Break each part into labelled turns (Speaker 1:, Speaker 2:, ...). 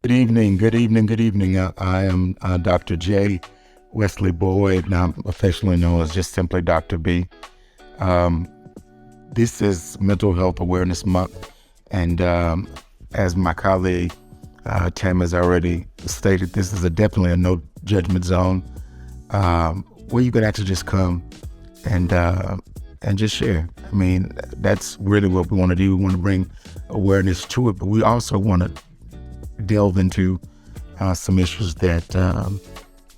Speaker 1: Good evening, good evening, good evening. I am Dr. J. Wesley Boyd, now affectionately known as just simply Dr. B. Um, this is Mental Health Awareness Month, and as my colleague Tam has already stated, this is definitely a no judgment zone where you could actually just come and just share. I mean, that's really what we want to do. We want to bring awareness to it, but we also want to delve into some issues that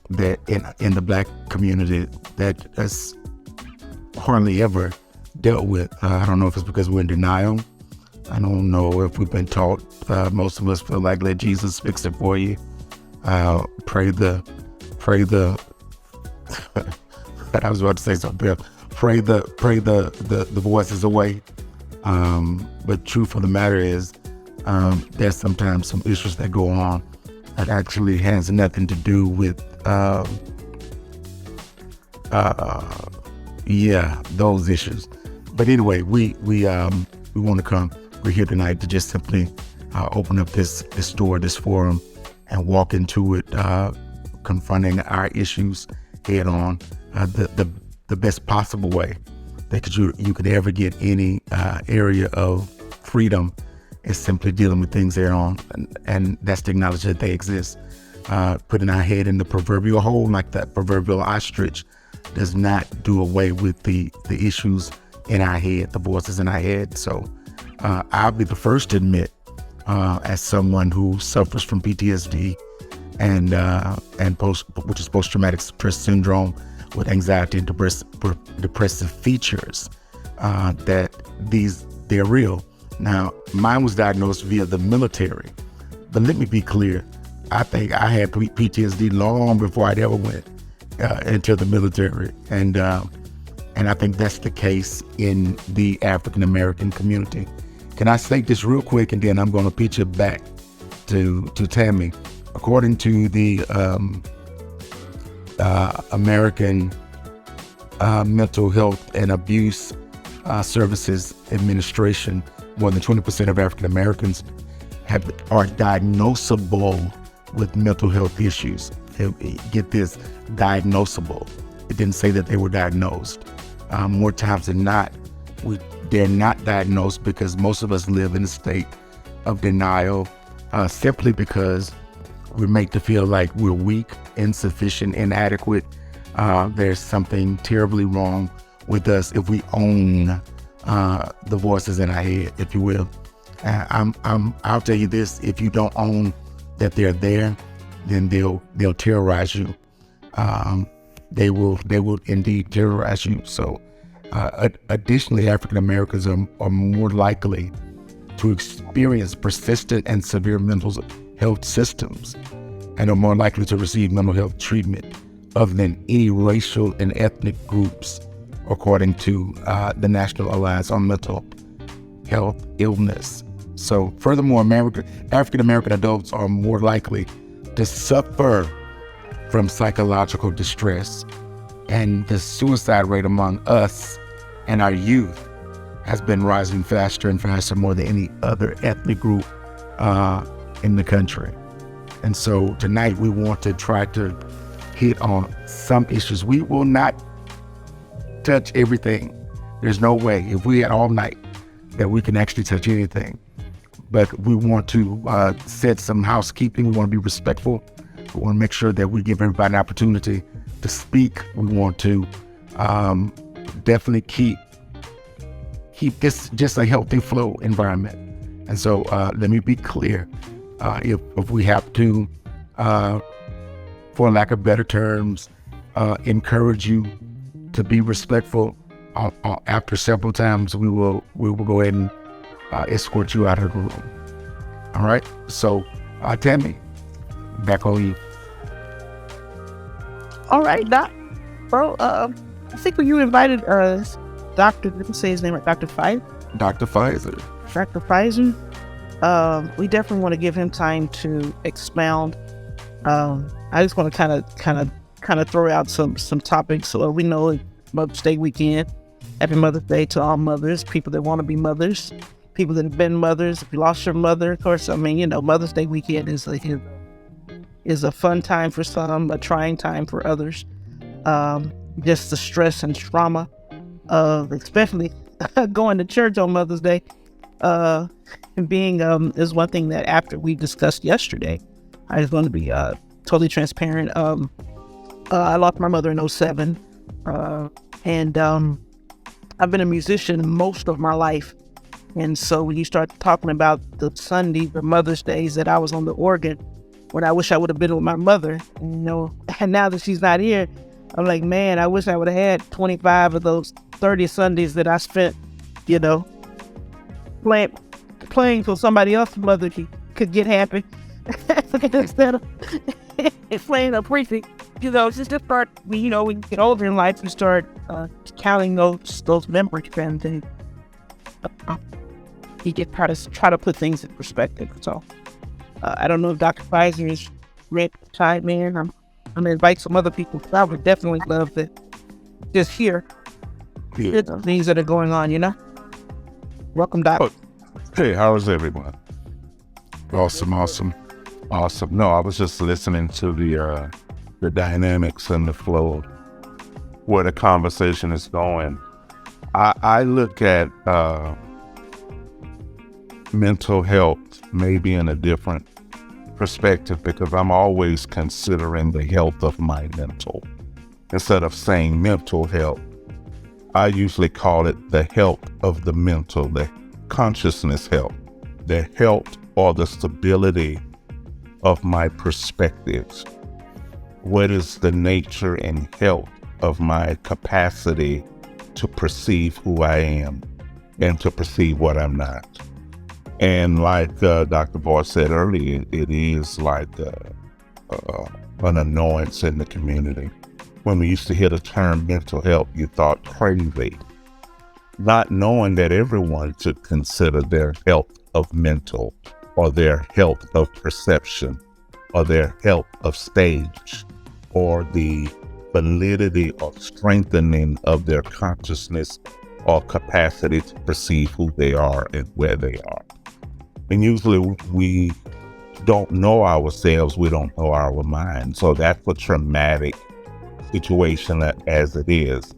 Speaker 1: in the Black community that is hardly ever dealt with. I don't know if it's because we're in denial. I don't know if we've been taught. Most of us feel like let Jesus fix it for you. Pray the. I was about to say something. Pray the voices away. But truth of the matter is, there's sometimes some issues that go on that actually has nothing to do with, those issues. But anyway, we want to come. We're here tonight to just simply open up this door, this forum, and walk into it, confronting our issues head on, the best possible way that you could ever get any area of freedom is simply dealing with things head on, and that's to acknowledge that they exist. Putting our head in the proverbial hole like that proverbial ostrich does not do away with the issues in our head, the voices in our head. So I'll be the first to admit, as someone who suffers from PTSD and post-traumatic stress syndrome with anxiety and depressive features, that they're real. Now, mine was diagnosed via the military, but let me be clear. I think I had PTSD long before I'd ever went into the military, and I think that's the case in the African American community. Can I state this real quick, and then I'm going to pitch it back to Tammy. According to the American Mental Health and Abuse Services Administration, more than 20% of African Americans are diagnosable with mental health issues. Get this, diagnosable. It didn't say that they were diagnosed. More times than not, they're not diagnosed because most of us live in a state of denial, simply because we're made to feel like we're weak, insufficient, inadequate. There's something terribly wrong with us if we own the voices in our head, if you will. I'll tell you this: if you don't own that they're there, then they'll terrorize you. They will indeed terrorize you. So, additionally, African Americans are more likely to experience persistent and severe mental health systems, and are more likely to receive mental health treatment other than any racial and ethnic groups, according to the National Alliance on Mental Health Illness. So furthermore, African American adults are more likely to suffer from psychological distress, and the suicide rate among us and our youth has been rising faster and faster, more than any other ethnic group in the country. And so tonight we want to try to hit on some issues. We will not touch everything. There's no way, if we had all night, that we can actually touch anything. But we want to set some housekeeping. We want to be respectful. We want to make sure that we give everybody an opportunity to speak. We want to definitely keep this just a healthy flow environment. And so let me be clear. If we have to, for lack of better terms, encourage you to be respectful, after several times, we will go ahead and escort you out of the room. All right. So, Tammy, back on you.
Speaker 2: All right, Doc. Bro, I think when you invited Dr. Let me say his name right, Dr. Pfizer.
Speaker 1: Dr. Pfizer.
Speaker 2: Dr. Pfizer. We definitely want to give him time to expound. I just want to kind of throw out some topics. So we know Mother's Day weekend. Happy Mother's Day to all mothers, people that want to be mothers. people that have been mothers. If you lost your mother, of course, I mean, Mother's Day weekend is a fun time for some, a trying time for others. Just the stress and trauma of especially going to church on Mother's Day, being is one thing that after we discussed yesterday, I was going to be totally transparent. I lost my mother in 2007, and I've been a musician most of my life. And so when you start talking about the Mother's Days that I was on the organ, when I wish I would have been with my mother, and now that she's not here, I'm like, man, I wish I would have had 25 of those 30 Sundays that I spent, playing so somebody else's mother could get happy instead of playing or preaching. Just start, when you get older in life, you start counting those memories and things. You get try to put things in perspective. So I don't know if Dr. Pfizer is ready to chime in. I'm gonna invite some other people, because I would definitely love to just hear the things that are going on. Welcome, Doc.
Speaker 3: Hey, how is everyone?
Speaker 1: Awesome.
Speaker 3: No, I was just listening to the dynamics and the flow, where the conversation is going. I look at mental health maybe in a different perspective, because I'm always considering the health of my mental. Instead of saying mental health, I usually call it the health of the mental, the consciousness health, the health or the stability of my perspectives. What is the nature and health of my capacity to perceive who I am and to perceive what I'm not? And like Dr. Boyd said earlier, it is like an annoyance in the community. When we used to hear the term mental health, you thought crazy, not knowing that everyone should consider their health of mental, or their health of perception, or their health of stage, or the validity or strengthening of their consciousness or capacity to perceive who they are and where they are. And usually we don't know ourselves, we don't know our mind. So that's a traumatic situation as it is.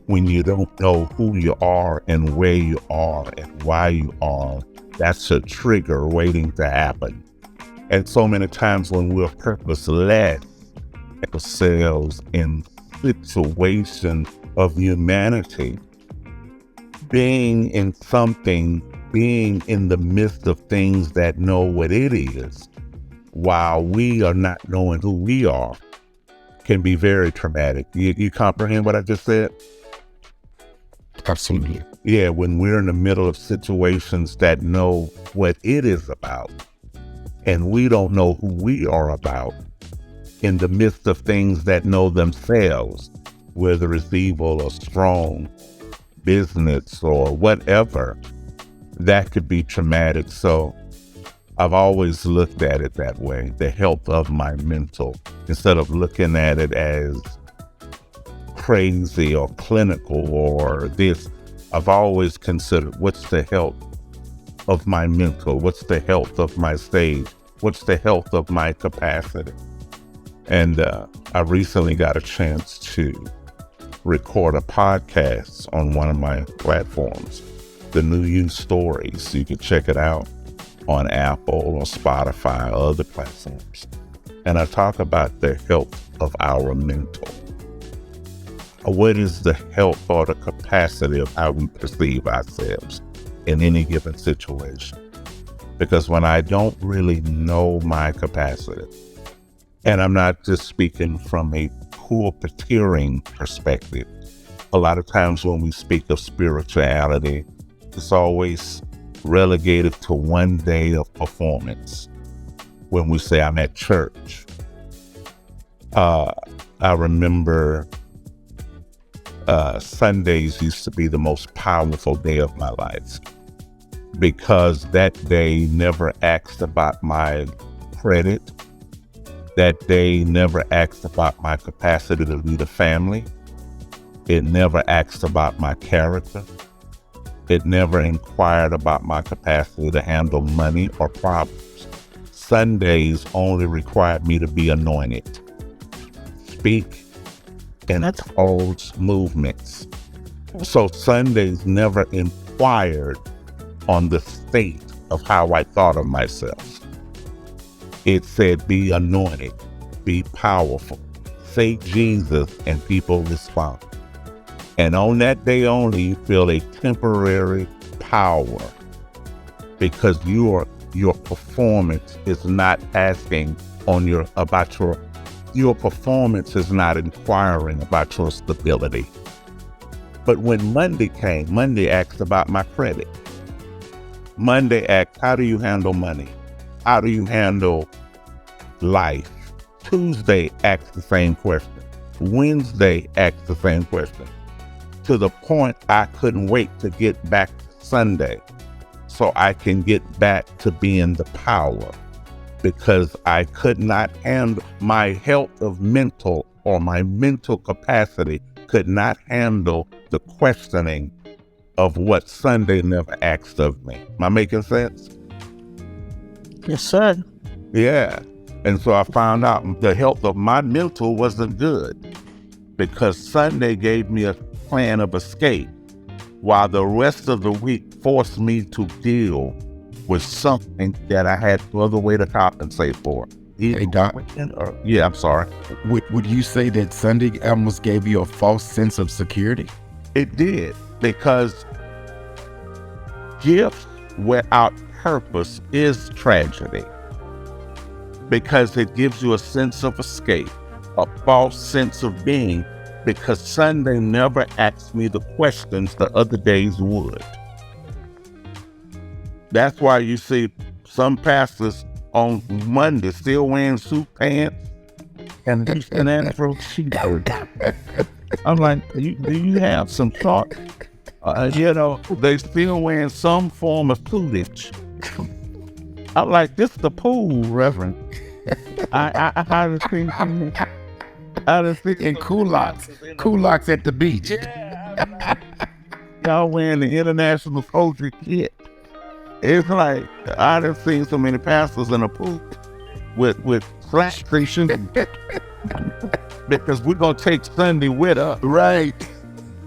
Speaker 3: When you don't know who you are and where you are and why you are, that's a trigger waiting to happen. And so many times when we're purposeless ourselves in situation of humanity, being in something, being in the midst of things that know what it is, while we are not knowing who we are, can be very traumatic. You comprehend what I just said?
Speaker 1: Absolutely.
Speaker 3: Yeah, when we're in the middle of situations that know what it is about, and we don't know who we are about, in the midst of things that know themselves, whether it's evil or strong, business or whatever, that could be traumatic. So I've always looked at it that way, the health of my mental, instead of looking at it as crazy or clinical or this. I've always considered, what's the health of my mental? What's the health of my stage? What's the health of my capacity? And I recently got a chance to record a podcast on one of my platforms, The New You Stories. You can check it out on Apple or Spotify or other platforms. And I talk about the health of our mental. What is the health or the capacity of how we perceive ourselves in any given situation? Because when I don't really know my capacity, and I'm not just speaking from a pulpiteering perspective. A lot of times when we speak of spirituality, it's always relegated to one day of performance. When we say I'm at church, I remember Sundays used to be the most powerful day of my life, because that day never asked about my credit. That day never asked about my capacity to lead a family. It never asked about my character. It never inquired about my capacity to handle money or problems. Sundays only required me to be anointed, speak, and cause movements. So Sundays never inquired on the state of how I thought of myself. It said, be anointed, be powerful, say Jesus, and people respond. And on that day only, you feel a temporary power because your performance is not asking on your performance is not inquiring about your stability. But when Monday came, Monday asked about my credit. Monday asked, how do you handle money? How do you handle life? Tuesday asked the same question. Wednesday asked the same question. To the point I couldn't wait to get back to Sunday so I can get back to being the power, because I could not handle my health of mental, or my mental capacity could not handle the questioning of what Sunday never asked of me. Am I making sense?
Speaker 2: Yes, sir.
Speaker 3: Yeah. And so I found out the health of my mental wasn't good because Sunday gave me a plan of escape while the rest of the week forced me to deal with something that I had no other way to compensate for.
Speaker 1: Hey, Doc.
Speaker 3: Yeah, I'm sorry.
Speaker 1: Would you say that Sunday almost gave you a false sense of security?
Speaker 3: It did, because gifts without purpose is tragedy, because it gives you a sense of escape, a false sense of being, because Sunday never asked me the questions the other days would. That's why you see some pastors on Monday still wearing suit pants and afro cheetos. I'm like, do you have some thought? They still wearing some form of footage. I'm like, this the pool, Reverend. I just think
Speaker 1: And kulaks at the beach.
Speaker 3: Y'all wearing the international poetry kit. It's like, I done seen so many pastors in a pool with flat stations because we're gonna take Sunday with us.
Speaker 1: Right.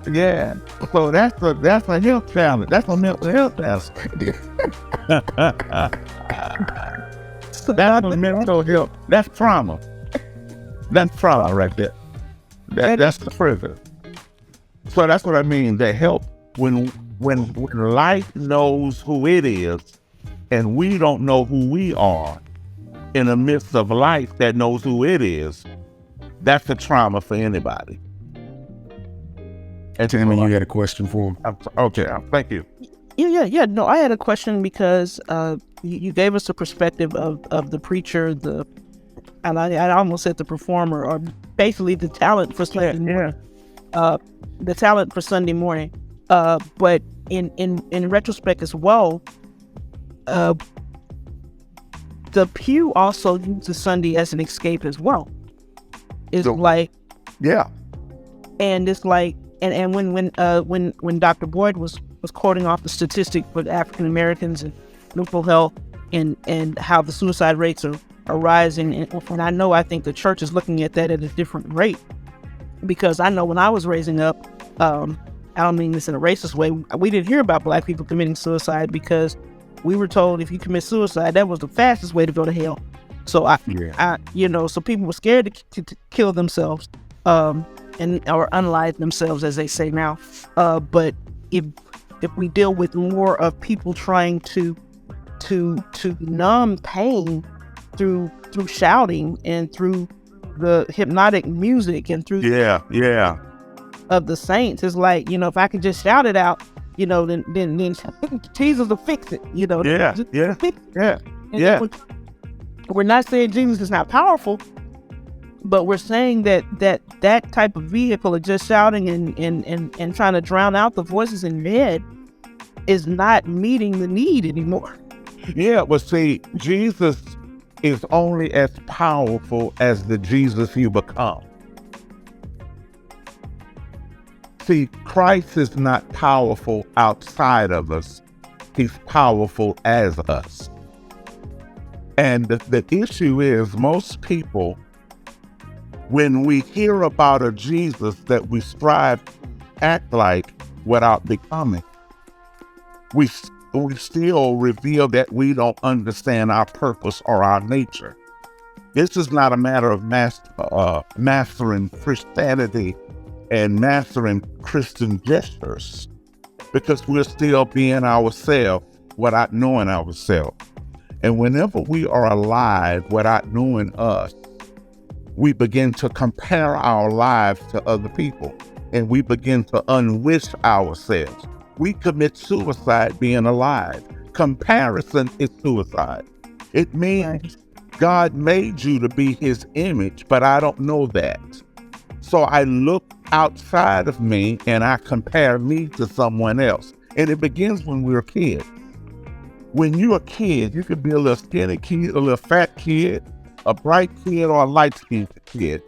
Speaker 3: Yeah. So that's a health challenge. That's a mental health challenge. That's a mental health. That's trauma. That's trauma right there. That's the prison. So that's what I mean. That help when life knows who it is, and we don't know who we are in the midst of life that knows who it is. That's a trauma for anybody.
Speaker 1: And Tammy, you had a question for him?
Speaker 3: Okay, thank you.
Speaker 2: Yeah. No, I had a question because you gave us a perspective of the preacher, and I almost said the performer, or basically the talent for Sunday morning. The talent for Sunday morning. But in retrospect as well, the pew also uses Sunday as an escape as well. It's like,
Speaker 3: yeah,
Speaker 2: and it's like, and when Dr. Boyd was quoting off the statistic for African Americans and mental health and how the suicide rates are rising, and I think the church is looking at that at a different rate, because I know when I was raising up, I don't mean this in a racist way, we didn't hear about Black people committing suicide because we were told if you commit suicide, that was the fastest way to go to hell. So so people were scared to kill themselves, or unalive themselves, as they say now. But if we deal with more of people trying to numb pain through shouting and through the hypnotic music and through of the saints, it's like, if I could just shout it out, then Jesus will fix it. We're not saying Jesus is not powerful, but we're saying that type of vehicle of just shouting and trying to drown out the voices in your head is not meeting the need anymore.
Speaker 3: Yeah, well, see, Jesus is only as powerful as the Jesus you become. See, Christ is not powerful outside of us. He's powerful as us. And the issue is most people, when we hear about a Jesus that we strive to act like without becoming, we still reveal that we don't understand our purpose or our nature. This is not a matter of mastering Christianity and mastering Christian gestures, because we're still being ourselves without knowing ourselves. And whenever we are alive without knowing us, we begin to compare our lives to other people, and we begin to unwish ourselves. We commit suicide being alive. Comparison is suicide. It means God made you to be his image, but I don't know that. So I look outside of me and I compare me to someone else. And it begins when we're kids. When you're a kid, you could be a little skinny kid, a little fat kid, a bright kid, or a light-skinned kid.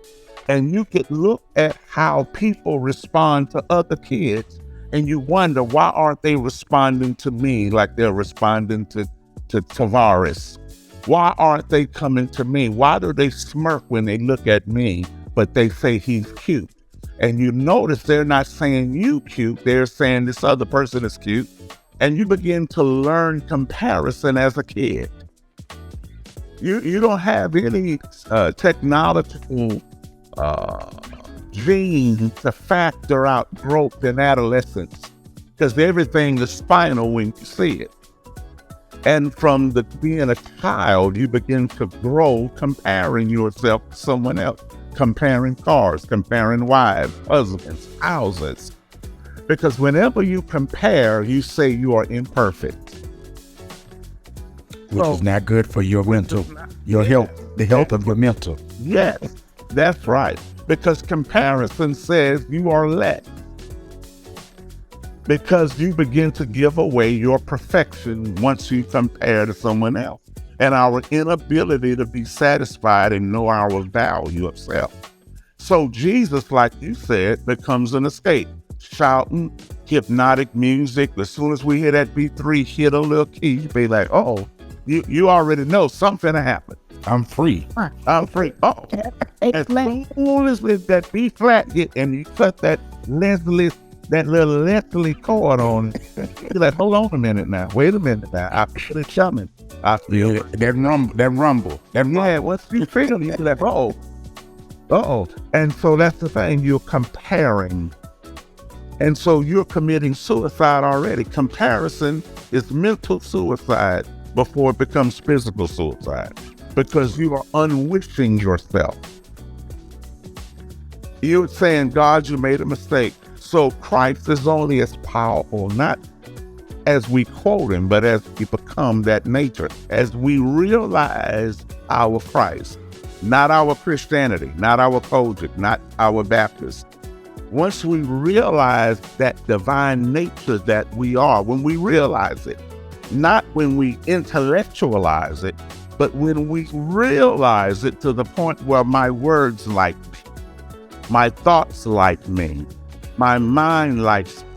Speaker 3: And you could look at how people respond to other kids, and you wonder, why aren't they responding to me like they're responding to Tavares? Why aren't they coming to me? Why do they smirk when they look at me, but they say he's cute? And you notice they're not saying you cute, they're saying this other person is cute. And you begin to learn comparison as a kid. You don't have any technological genes to factor out growth in adolescence, because everything is spinal when you see it. And from being a child, you begin to grow comparing yourself to someone else, comparing cars, comparing wives, husbands, houses. Because whenever you compare, you say you are imperfect.
Speaker 1: Which is not good for your mental, your health, the health of your mental.
Speaker 3: Yes, that's right. Because comparison says you are less. Because you begin to give away your perfection once you compare to someone else. And our inability to be satisfied and know our value of self. So Jesus, like you said, becomes an escape. Shouting, hypnotic music. As soon as we hear that B3 hit a little key, you be like, oh, you already know something to happen.
Speaker 1: I'm free.
Speaker 3: I'm free. Oh, as soon as that B flat hit and you cut that little Leslie cord on it, you're like, hold on a minute now. Wait a minute now. I feel it coming. I feel it.
Speaker 1: That rumble.
Speaker 3: Yeah, once you feel it, you're like, uh-oh. And so that's the thing. You're comparing. And so you're committing suicide already. Comparison is mental suicide before it becomes physical suicide, because you are unwishing yourself. You're saying, God, you made a mistake. So Christ is only as powerful, not as we quote him, but as we become that nature, as we realize our Christ, not our Christianity, not our Kojic, not our Baptist. Once we realize that divine nature that we are, when we realize it, not when we intellectualize it, but when we realize it to the point where my words like me, my thoughts like me, my mind likes me.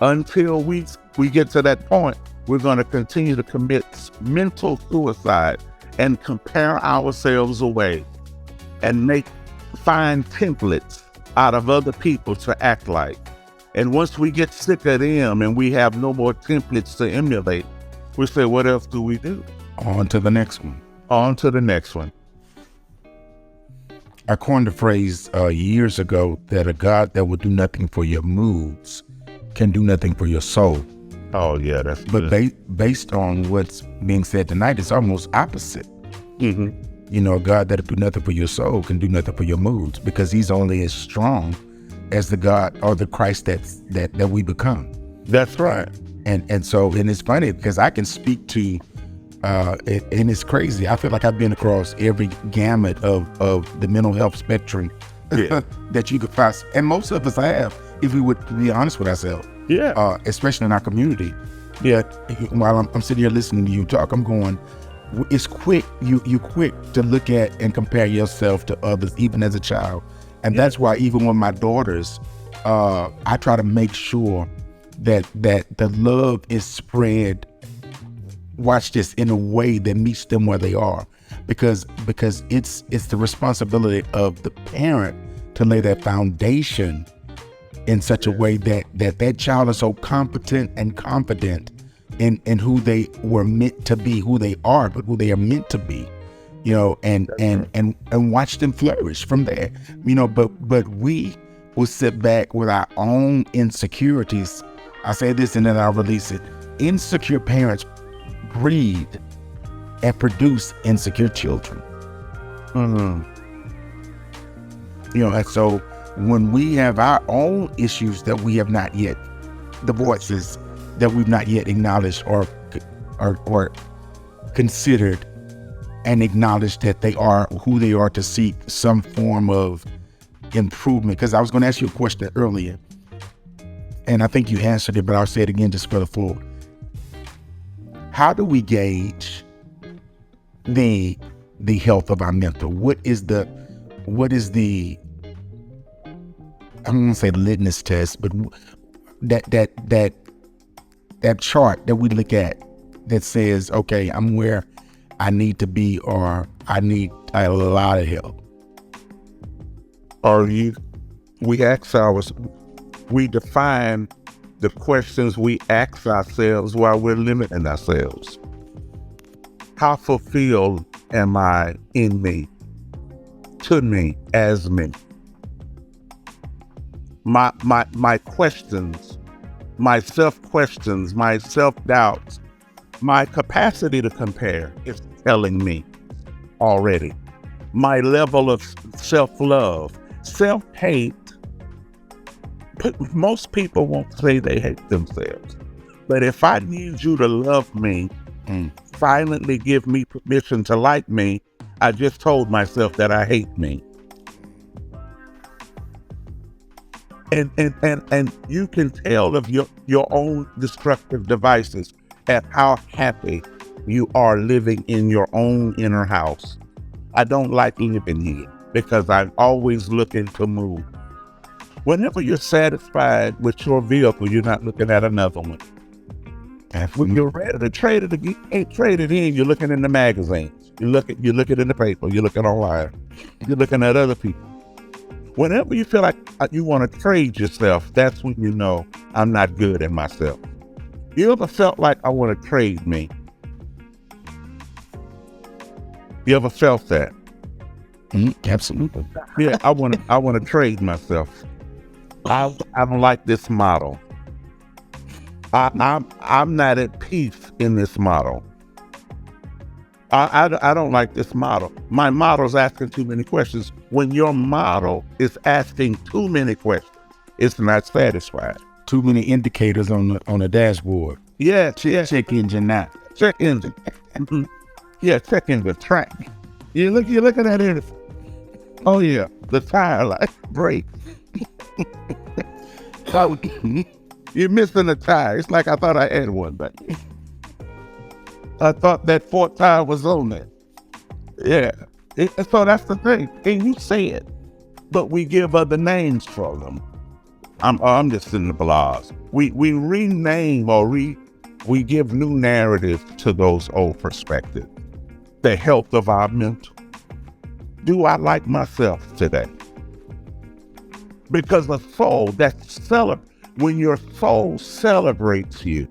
Speaker 3: Until we get to that point, we're going to continue to commit mental suicide and compare ourselves away and find templates out of other people to act like. And once we get sick of them and we have no more templates to emulate, we say, what else do we do?
Speaker 1: On to the next one.
Speaker 3: On to the next one.
Speaker 1: I coined a phrase years ago that a God that will do nothing for your moods can do nothing for your soul.
Speaker 3: Oh, yeah, that's
Speaker 1: But based on what's being said tonight, it's almost opposite.
Speaker 3: Mm-hmm.
Speaker 1: You know, a God that'll do nothing for your soul can do nothing for your moods, because he's only as strong as the God or the Christ that we become.
Speaker 3: That's right.
Speaker 1: And it's funny because I can speak to, and it's crazy. I feel like I've been across every gamut of the mental health spectrum that you could find. And most of us have, if we would be honest with ourselves.
Speaker 3: Yeah.
Speaker 1: Especially in our community. Yeah. While I'm sitting here listening to you talk, I'm going, it's quick. You quick to look at and compare yourself to others, even as a child. And that's why even when my daughters I try to make sure that the love is spread, watch this, in a way that meets them where they are, because it's the responsibility of the parent to lay that foundation in such a way that child is so competent and confident in who they were meant to be, who they are, but who they are meant to be, and watch them flourish from there, but we will sit back with our own insecurities. I say this and then I'll release it. Insecure parents breed and produce insecure children. And so when we have our own issues that we have not yet, the voices that we've not yet acknowledged or considered and acknowledged that they are who they are, to seek some form of improvement. Because I was going to ask you a question earlier, and I think you answered it, but I'll say it again just for the floor. How do we gauge the health of our mental? What is the I'm going to say litmus test, but that chart that we look at that says, okay, I'm where I need to be, or I need a lot of help?
Speaker 3: We define the questions we ask ourselves while we're limiting ourselves. How fulfilled am I in me, to me, as me? My questions, my self-questions, my self-doubts, my capacity to compare is telling me already. My level of self-love, self-hate. Most people won't say they hate themselves. But if I need you to love me, silently give me permission to like me, I just told myself that I hate me. And you can tell of your own destructive devices at how happy you are living in your own inner house. I don't like living here because I'm always looking to move. Whenever you're satisfied with your vehicle, you're not looking at another one. When you're ready to trade it, you can't trade it in. You're looking in the magazines. You're looking in the paper. You're looking online. You're looking at other people. Whenever you feel like you want to trade yourself, that's when you know I'm not good at myself. You ever felt like I want to trade me? You ever felt that?
Speaker 1: Absolutely.
Speaker 3: Yeah, I want to trade myself. I don't like this model. I'm not at peace in this model. I don't like this model. My model's asking too many questions. When your model is asking too many questions, it's not satisfied.
Speaker 1: Too many indicators on the dashboard.
Speaker 3: Yeah.
Speaker 1: Check engine now.
Speaker 3: Check engine. Yeah, check engine track. You're looking at it. Oh yeah, the tire light brake. You're missing a tire. It's like I thought I had one, but I thought that fourth tire was on there. Yeah. So that's the thing. And you say it, but we give other names for them. I'm just in the blogs. We rename or we give new narratives to those old perspectives. The health of our mental. Do I like myself today? Because the soul when your soul celebrates you,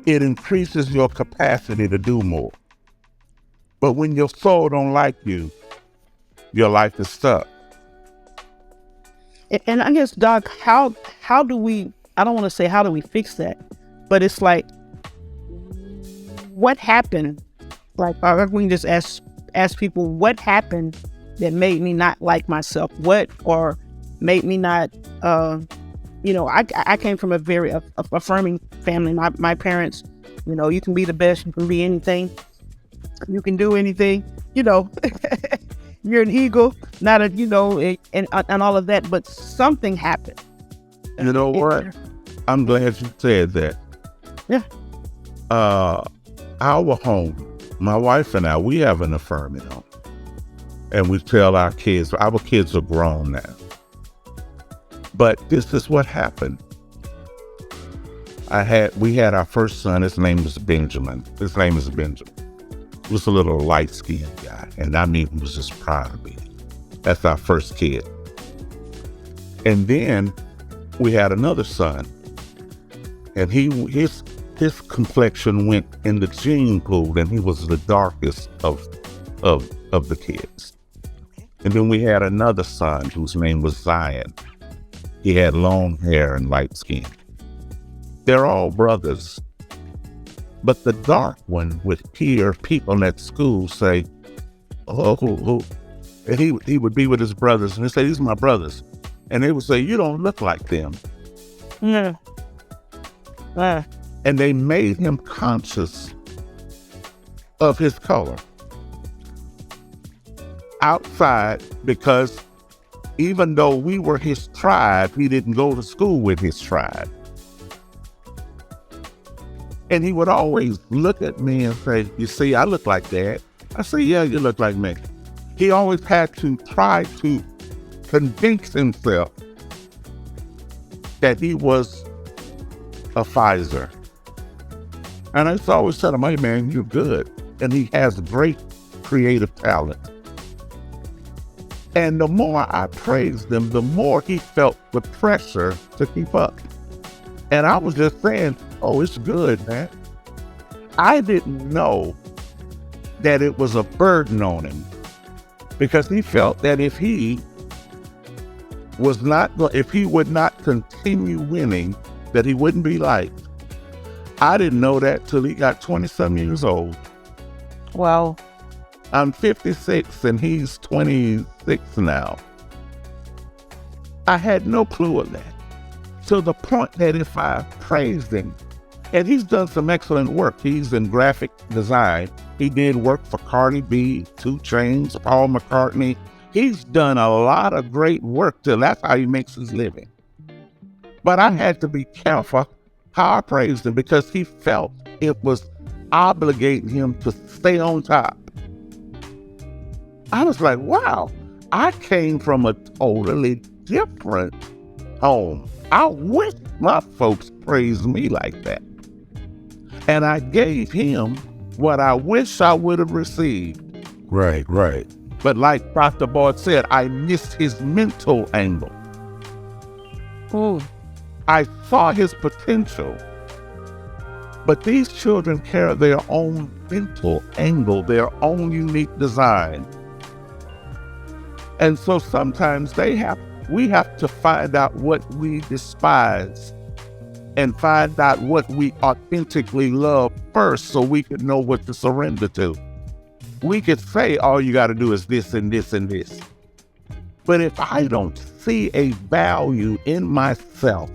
Speaker 3: it increases your capacity to do more. But when your soul don't like you, your life is stuck.
Speaker 2: And I guess, Doc, how do we, I don't want to say how do we fix that, but it's like, what happened? Like, we can just ask people, what happened that made me not like myself? Or made me not, I came from a very affirming family. My parents, you can be the best, you can be anything, you can do anything, you're an eagle, not a, and all of that. But something happened.
Speaker 3: You know what? I'm glad you said that.
Speaker 2: Yeah.
Speaker 3: Our home, my wife and I, we have an affirming home. And we tell our kids are grown now. But this is what happened. We had our first son. His name was Benjamin. He was a little light-skinned guy, and I mean, he was just proud of me. That's our first kid. And then we had another son, and his complexion went in the gene pool, and he was the darkest of the kids. And then we had another son whose name was Zion. He had long hair and light skin. They're all brothers. But the dark one would hear people at school say, oh, and he would be with his brothers, and he'd say, these are my brothers. And they would say, you don't look like them.
Speaker 2: Yeah.
Speaker 3: And they made him conscious of his color outside, because even though we were his tribe, he didn't go to school with his tribe. And he would always look at me and say, you see, I look like Dad. I say, yeah, you look like me. He always had to try to convince himself that he was a Pfizer. And I used to always tell him, hey man, you're good. And he has great creative talent. And the more I praised him, the more he felt the pressure to keep up. And I was just saying, oh, it's good, man. I didn't know that it was a burden on him, because he felt that if he would not continue winning, that he wouldn't be liked. I didn't know that till he got 20-some years old.
Speaker 2: Wow.
Speaker 3: I'm 56 and he's 26 now. I had no clue of that. To the point that if I praised him, and he's done some excellent work. He's in graphic design. He did work for Cardi B, 2 Chainz, Paul McCartney. He's done a lot of great work till that's how he makes his living. But I had to be careful how I praised him, because he felt it was obligating him to stay on top. I was like, wow, I came from a totally different home. I wish my folks praised me like that. And I gave him what I wish I would have received.
Speaker 1: Right.
Speaker 3: But like Dr. Boyd said, I missed his mental angle.
Speaker 2: Ooh.
Speaker 3: I saw his potential. But these children carry their own mental angle, their own unique design. And so sometimes we have to find out what we despise and find out what we authentically love first, so we can know what to surrender to. We could say all you got to do is this and this and this. But if I don't see a value in myself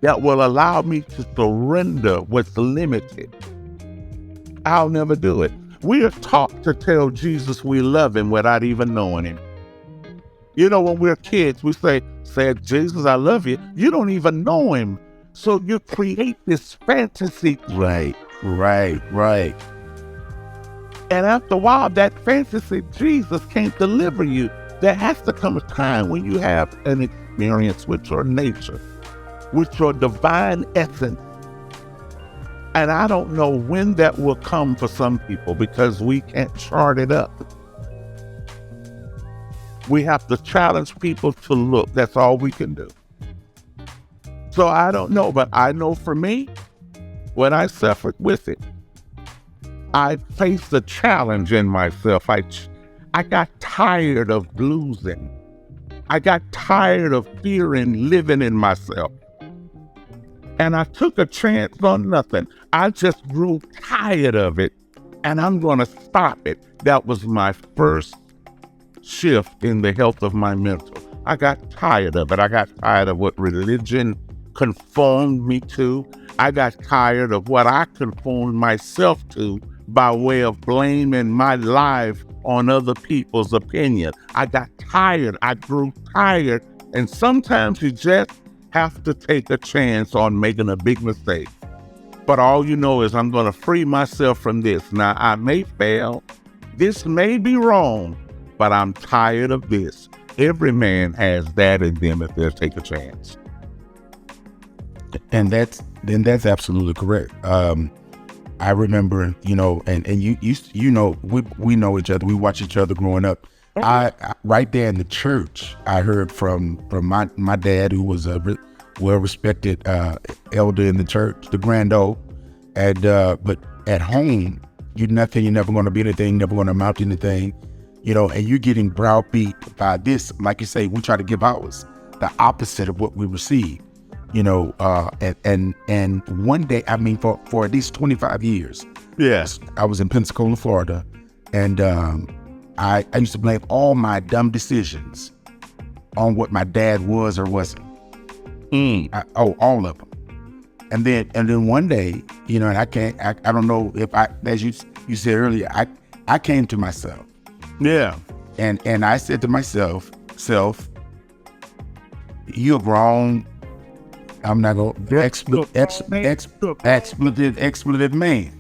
Speaker 3: that will allow me to surrender what's limited, I'll never do it. We are taught to tell Jesus we love him without even knowing him. You know, when we're kids, we say, Jesus, I love you. You don't even know him. So you create this fantasy.
Speaker 1: Right.
Speaker 3: And after a while, that fantasy, Jesus can't deliver you. There has to come a time when you have an experience with your nature, with your divine essence. And I don't know when that will come for some people, because we can't chart it up. We have to challenge people to look. That's all we can do. So I don't know, but I know for me, when I suffered with it, I faced a challenge in myself. I got tired of losing. I got tired of fearing living in myself. And I took a chance on nothing. I just grew tired of it, and I'm going to stop it. That was my first shift in the health of my mental. I got tired of it. I got tired of what religion conformed me to. I got tired of what I conformed myself to by way of blaming my life on other people's opinion. I got tired. I grew tired. And sometimes you just have to take a chance on making a big mistake. But all you know is I'm going to free myself from this. Now, I may fail. This may be wrong, but I'm tired of this. Every man has that in them if they'll take a chance.
Speaker 1: And that's absolutely correct. I remember, and you know, we know each other. We watch each other growing up. I right there in the church, I heard from my dad, who was a well-respected elder in the church, the grand old, and but at home, you're nothing. You're never going to be anything. Never going to amount to anything. And you're getting browbeat by this. Like you say, we try to give ours the opposite of what we receive. And one day, I mean, for at least 25 years,
Speaker 3: Yes.
Speaker 1: I was in Pensacola, Florida, and I used to blame all my dumb decisions on what my dad was or wasn't. All of them. And then one day, and I don't know if as you said earlier, I came to myself.
Speaker 3: Yeah.
Speaker 1: And I said to myself, you're grown. I'm not going to expletive man.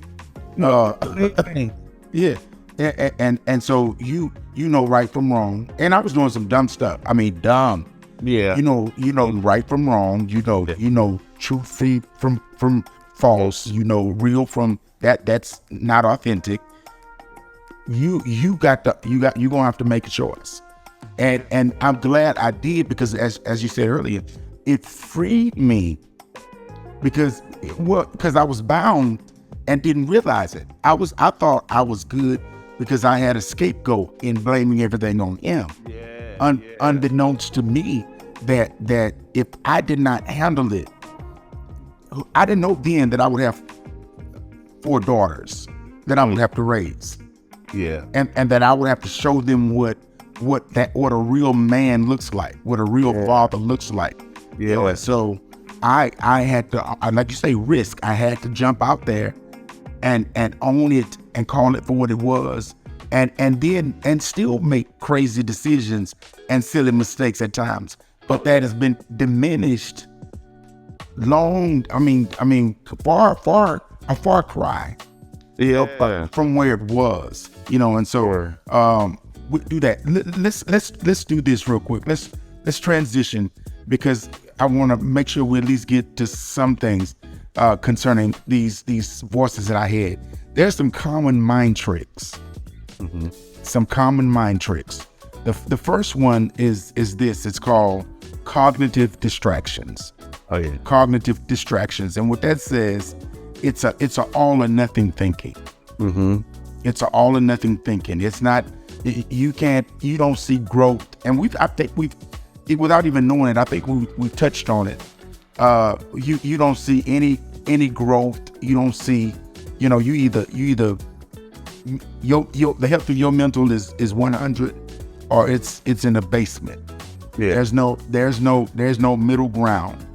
Speaker 1: Yeah. And so you know right from wrong. And I was doing some dumb stuff. I mean, dumb.
Speaker 3: Yeah.
Speaker 1: You know right from wrong. You know truth from false. Real from that's not authentic. You're gonna have to make a choice. And I'm glad I did, because as you said earlier, it freed me because I was bound and didn't realize it. I thought I was good because I had a scapegoat in blaming everything on him. Unbeknownst to me that if I did not handle it, I didn't know then that I would have 4 daughters that I would have to raise.
Speaker 3: Yeah.
Speaker 1: And that I would have to show them what a real man looks like, what a real father looks like.
Speaker 3: Yeah.
Speaker 1: So I had to, like you say, risk. I had to jump out there and own it and call it for what it was, and still make crazy decisions and silly mistakes at times. But that has been diminished long. I mean, a far cry.
Speaker 3: Yeah.
Speaker 1: From where it was, and so we do that. Let's do this real quick. Let's transition, because I want to make sure we at least get to some things concerning these voices that I had. There's some common mind tricks.
Speaker 3: Mm-hmm.
Speaker 1: Some common mind tricks. The first one is this. It's called cognitive distractions.
Speaker 3: Oh yeah.
Speaker 1: Cognitive distractions, and what that says, it's a all or nothing thinking.
Speaker 3: Mm-hmm.
Speaker 1: It's an all or nothing thinking. It's not. You don't see growth, and I think we've without even knowing it. I think we touched on it. You don't see any growth. You don't see. You either the health of your mental is 100, or it's in the basement.
Speaker 3: Yeah.
Speaker 1: There's no middle ground.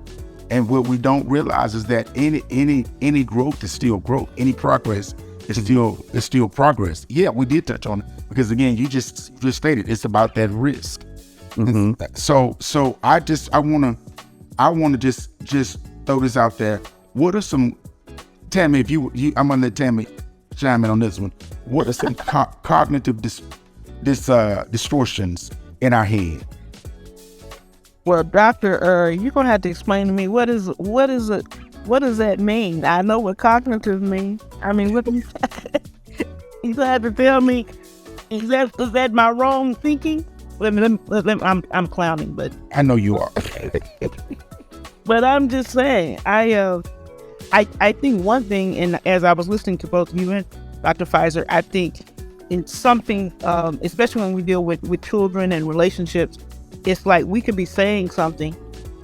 Speaker 1: And what we don't realize is that any growth is still growth. Any progress is still progress. Yeah, we did touch on it, because again, you just stated it's about that risk.
Speaker 3: Mm-hmm.
Speaker 1: So I wanna just throw this out there. What are some, Tammy? If you I'm gonna let Tammy chime in on this one. What are some cognitive distortions in our head?
Speaker 2: Well, doctor, you're gonna have to explain to me what does that mean? I know what cognitive means. I mean, what do you? You gonna have to tell me. Is that my wrong thinking? I'm clowning, but
Speaker 1: I know you are.
Speaker 2: But I'm just saying, I think one thing, and as I was listening to both you and Dr. Pfizer, I think it's something, especially when we deal with children and relationships. It's like we could be saying something,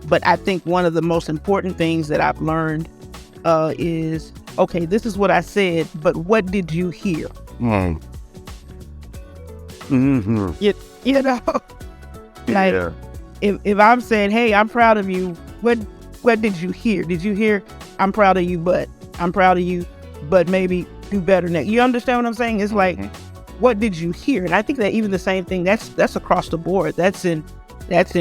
Speaker 2: but I think one of the most important things that I've learned is, okay, this is what I said, but what did you hear?
Speaker 3: Mm. Mm-hmm.
Speaker 2: You know, like
Speaker 3: Yeah.
Speaker 2: if I'm saying, hey, I'm proud of you, what did you hear? Did you hear, I'm proud of you, but maybe do better next? You understand what I'm saying? It's like, what did you hear? And I think that even the same thing, that's across the board. That's in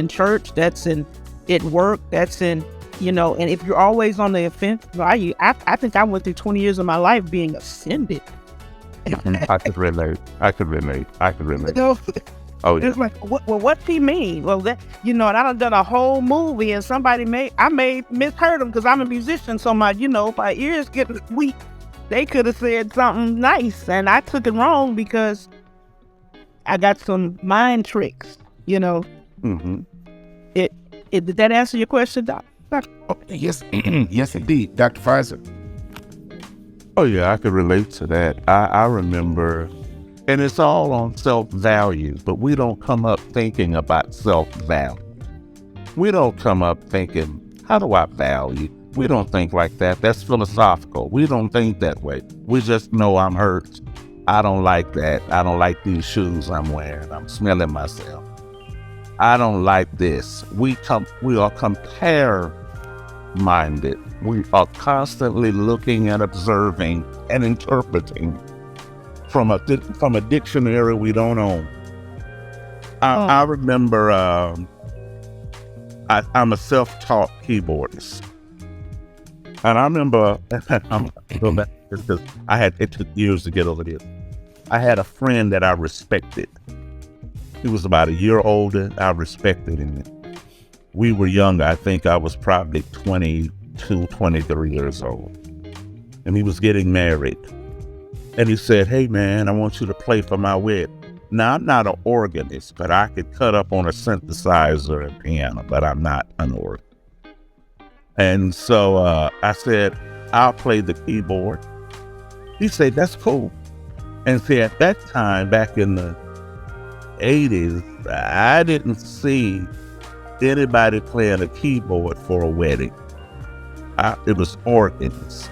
Speaker 2: church, that's at work, that's in, and if you're always on the offense, I think I went through 20 years of my life being offended.
Speaker 3: I could relate.
Speaker 2: You know?
Speaker 3: Oh yeah.
Speaker 2: It's like, what she mean? Well, that, and I done a whole movie, and I may misheard them because I'm a musician, so my ears getting weak. They could have said something nice, and I took it wrong because I got some mind tricks.
Speaker 3: Mm-hmm.
Speaker 2: Did that answer your question, Doc?
Speaker 1: Oh, yes, yes, indeed, Dr. Pfizer.
Speaker 3: Oh yeah, I could relate to that. I remember, and it's all on self-value, but we don't come up thinking about self-value. We don't come up thinking, how do I value? We don't think like that. That's philosophical. We don't think that way. We just know I'm hurt. I don't like that. I don't like these shoes I'm wearing. I'm smelling myself. I don't like this. We are compare-minded. We are constantly looking and observing and interpreting from a dictionary we don't own. I remember I'm a self-taught keyboardist. And I remember, I'm going back because it took years to get over this. I had a friend that I respected. He was about a year older. I respected him. We were younger. I think I was probably 22, 23 years old. And he was getting married. And he said, hey man, I want you to play for my wedding. Now, I'm not an organist, but I could cut up on a synthesizer and piano, but I'm not an organist. And so I said, I'll play the keyboard. He said, that's cool. And see, at that time, back in the 80s, I didn't see anybody playing a keyboard for a wedding. It was organs.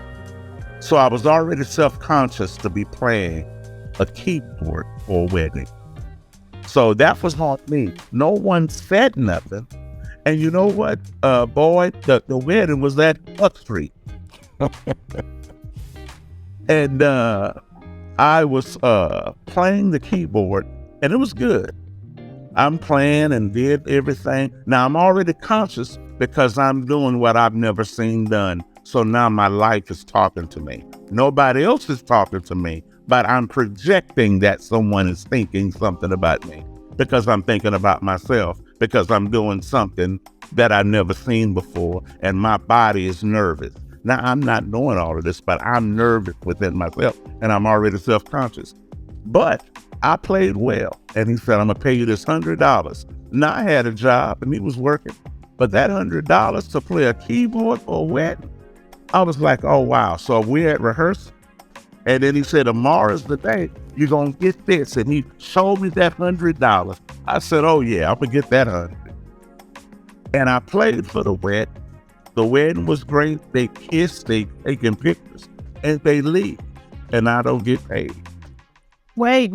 Speaker 3: So I was already self-conscious to be playing a keyboard for a wedding. So that was on me. No one said nothing. And you know what, boy, the wedding was at Buck Street. And I was playing the keyboard, and it was good. I'm playing and did everything. Now, I'm already conscious because I'm doing what I've never seen done. So now my life is talking to me. Nobody else is talking to me, but I'm projecting that someone is thinking something about me because I'm thinking about myself, because I'm doing something that I've never seen before, and my body is nervous. Now, I'm not doing all of this, but I'm nervous within myself, and I'm already self-conscious. But I played well, and he said, I'm going to pay you this $100. Now, I had a job, and he was working, but that $100 to play a keyboard for a wedding, I was like, oh, wow. So we're at rehearsal, and then he said, tomorrow's the day you're going to get this, and he showed me that $100. I said, oh, yeah, I'm going to get that 100. And I played for the wedding. The wedding was great. They kissed, they taking pictures, and they leave, and I don't get paid.
Speaker 2: Wait.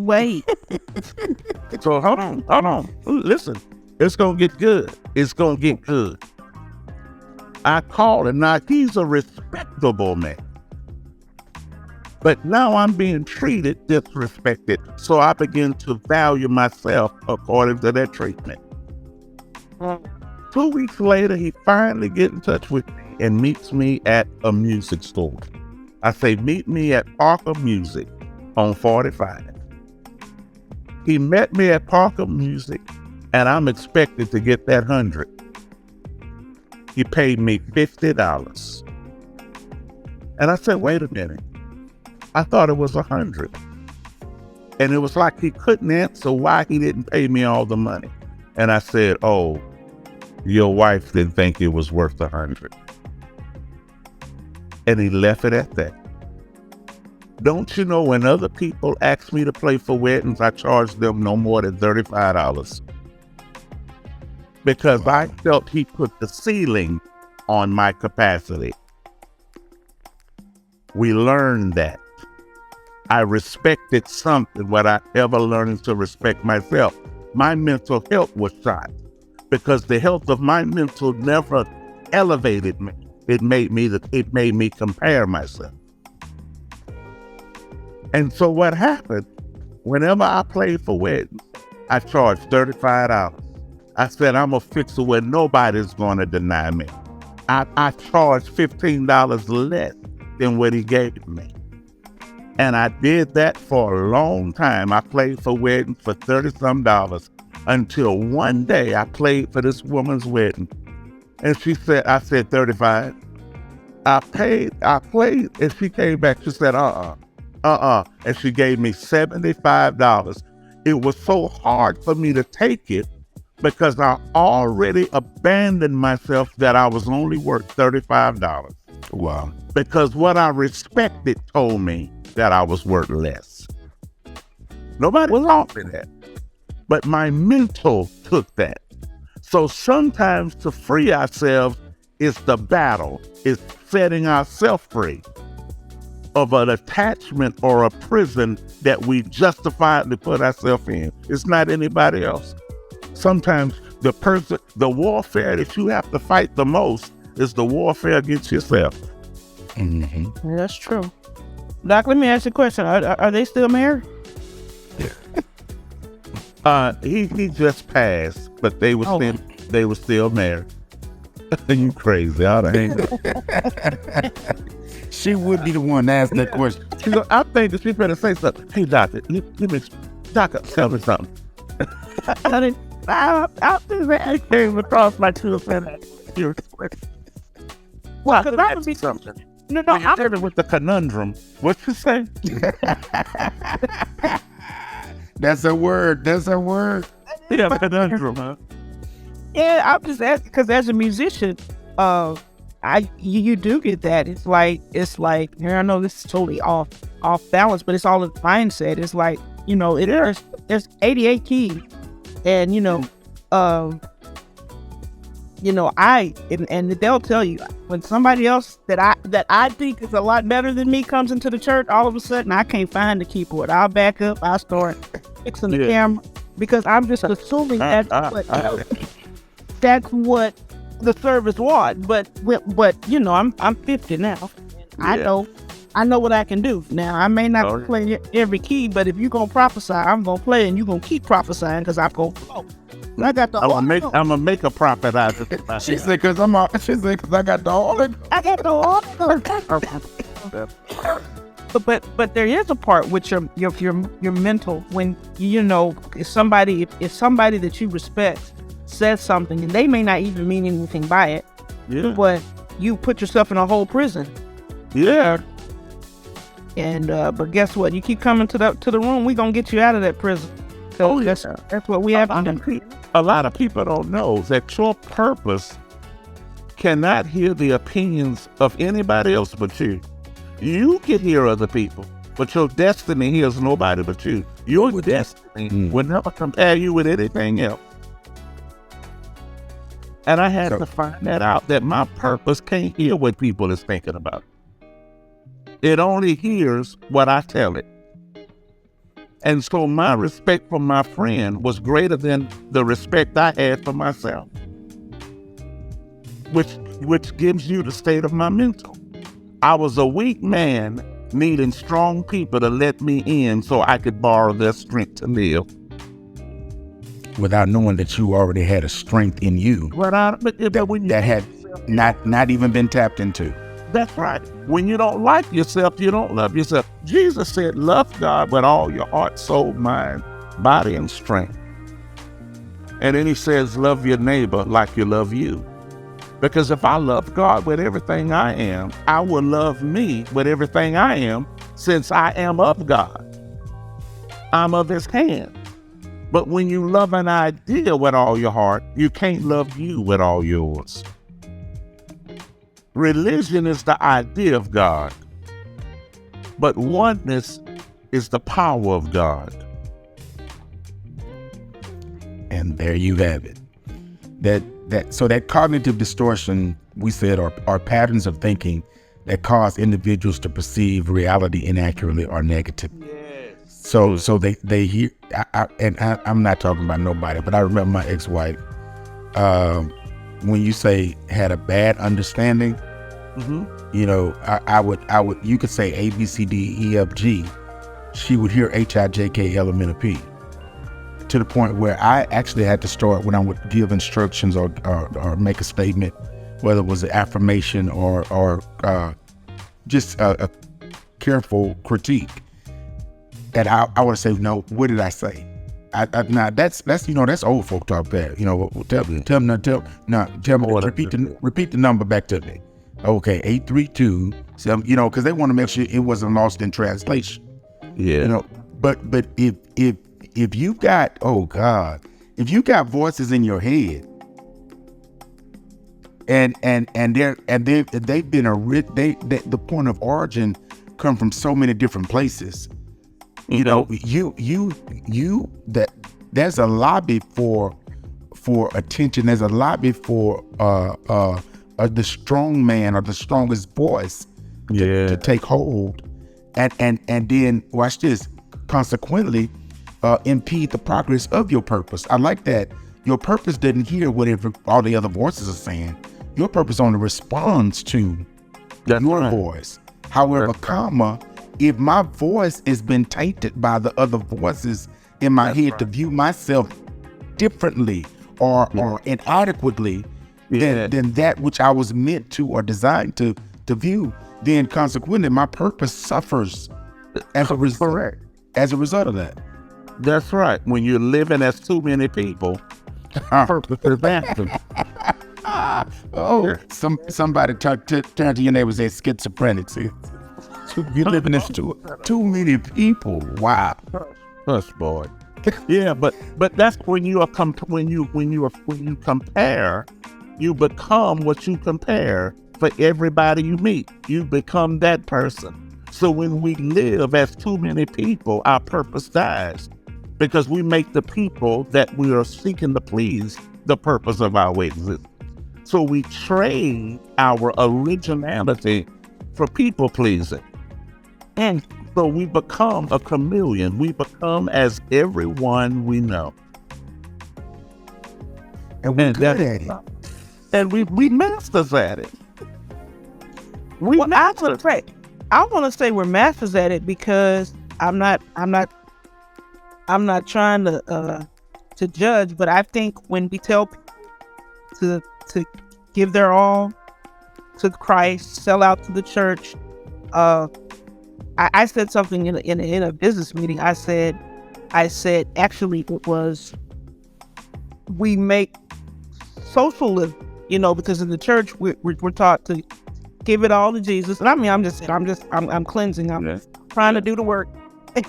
Speaker 3: So hold on. Listen, it's going to get good. It's going to get good. I called him. Now, he's a respectable man. But now I'm being treated disrespected. So I begin to value myself according to that treatment. 2 weeks later, he finally gets in touch with me and meets me at a music store. I say, meet me at Parker Music on 45. He met me at Parker Music, and I'm expected to get that 100. He paid me $50. And I said, wait a minute. I thought it was 100. And it was like he couldn't answer why he didn't pay me all the money. And I said, oh, your wife didn't think it was worth 100. And he left it at that. Don't you know, when other people ask me to play for weddings, I charge them no more than $35. Because I felt he put the ceiling on my capacity. We learned that. I respected something without ever learning to respect myself. My mental health was shot because the health of my mental never elevated me. It made me compare myself. And so what happened, whenever I played for weddings, I charged $35. I said, I'm going to fix it where nobody's going to deny me. I charged $15 less than what he gave me. And I did that for a long time. I played for weddings for $30-some. until one day I played for this woman's wedding. And I said 35. I played, and she came back. She said, and she gave me $75. It was so hard for me to take it because I already abandoned myself that I was only worth $35.
Speaker 1: Wow.
Speaker 3: Because what I respected told me that I was worth less. Nobody taught me that. But my mental took that. So sometimes to free ourselves is the battle, is setting ourselves free of an attachment or a prison that we justifiably put ourselves in. It's not anybody else. Sometimes the warfare that you have to fight the most is the warfare against yourself.
Speaker 1: Mm-hmm.
Speaker 2: That's true. Doc, let me ask you a question. Are they still married?
Speaker 3: He just passed, but they were still married. You crazy, all right?
Speaker 1: She would be the one to ask that question.
Speaker 3: I think that she better say something. Hey, doctor, doctor, tell me something. I came across my two friends. Well, could I be something? No, I'm dealing with the conundrum. What you say?
Speaker 1: That's a word.
Speaker 3: Yeah, conundrum, huh?
Speaker 2: Yeah, I'm just asking because as a musician, you do get that. It's like here. I know this is totally off balance, but it's all in mindset. It's like there's 88 keys, and and they'll tell you when somebody else that I think is a lot better than me comes into the church, all of a sudden I can't find the keyboard. I'll back up. I start fixing the camera because I'm just assuming that's what the service was. But I'm 50 now. I know what I can do. Now I may not play every key, but if you're gonna prophesy, I'm gonna play, and you're gonna keep prophesying because I'm gonna flow. I got the.
Speaker 3: I'm gonna make a profit out of it.
Speaker 1: She said, "Cause I got the order."
Speaker 2: I got the order. But there is a part with your mental when if somebody that you respect says something and they may not even mean anything by it, but you put yourself in a whole prison.
Speaker 3: Yeah.
Speaker 2: And but guess what? You keep coming to the room, we gonna get you out of that prison. So that's what we have to do.
Speaker 3: A lot of people don't know that your purpose cannot hear the opinions of anybody else but you. You can hear other people, but your destiny hears nobody but you. Your destiny will never compare you with anything else. And I had to find that out, that my purpose can't hear what people is thinking about. It only hears what I tell it. And so my respect for my friend was greater than the respect I had for myself, which gives you the state of my mental. I was a weak man needing strong people to let me in so I could borrow their strength to live.
Speaker 1: Without knowing that you already had a strength in you that had not even been tapped into.
Speaker 3: That's right. When you don't like yourself, you don't love yourself. Jesus said, love God with all your heart, soul, mind, body, and strength. And then he says, love your neighbor like you love you. Because if I love God with everything I am, I will love me with everything I am, since I am of God. I'm of his hand. But when you love an idea with all your heart, you can't love you with all yours. Religion is the idea of God, but oneness is the power of God.
Speaker 1: And there you have it. So that cognitive distortion, we said, are patterns of thinking that cause individuals to perceive reality inaccurately or negative.
Speaker 3: Yes.
Speaker 1: So they hear, I'm not talking about nobody, but I remember my ex-wife, when you say had a bad understanding, I would, you could say A, B, C, D, E, F, G. She would hear H, I, J, K, L, M, N, P. To the point where I actually had to start, when I would give instructions or make a statement, whether it was an affirmation or just a careful critique, that I would say, no, what did I say? Now that's that's old folk talk there. Tell me, repeat the number back to me. Okay, 832. So, because they want to make sure it wasn't lost in translation.
Speaker 3: Yeah.
Speaker 1: But if you got, oh God, if you got voices in your head, and they've been the point of origin come from so many different places. There's a lobby for attention. There's a lobby for the strong man or the strongest voice to take hold, and then watch this. Consequently, impede the progress of your purpose. I like that. Your purpose doesn't hear whatever all the other voices are saying. Your purpose only responds to your voice. However, if my voice has been tainted by the other voices in my head to view myself differently or inadequately than that which I was meant to or designed to view, then consequently my purpose suffers as a result of that.
Speaker 3: That's right. When you're living as too many people, purpose is absent.
Speaker 1: Somebody turn to your neighbor and say schizophrenic. See? You're living as too many people. Wow.
Speaker 3: Hush, boy. Yeah, but that's when you compare, you become what you compare. For everybody you meet, you become that person. So when we live as too many people, our purpose dies, because we make the people that we are seeking to please the purpose of our existence. So we trade our originality for people pleasing. And so we become a chameleon. We become as everyone we know.
Speaker 1: And we're good at it.
Speaker 3: And we masters at it.
Speaker 2: I want to say we're masters at it, because I'm not trying to judge, but I think when we tell people to give their all to Christ, sell out to the church, I said something in a business meeting. I said actually it was, we make socialism, because in the church we're taught to give it all to Jesus. And I mean, I'm cleansing. I'm trying to do the work.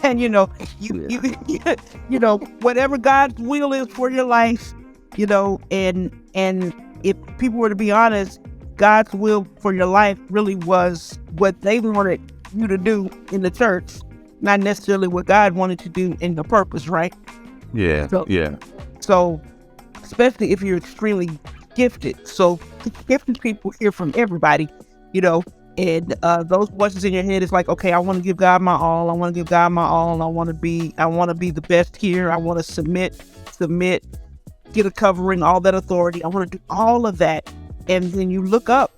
Speaker 2: And you whatever God's will is for your life, and if people were to be honest, God's will for your life really was what they wanted you to do in the church, not necessarily what God wanted to do in the purpose, right?
Speaker 3: Yeah.
Speaker 2: So especially if you're extremely gifted. So gifted people hear from everybody, and those voices in your head is like, okay, I want to give God my all. I want to give God my all. I want to be the best here. I want to submit, get a covering, all that authority. I want to do all of that. And then you look up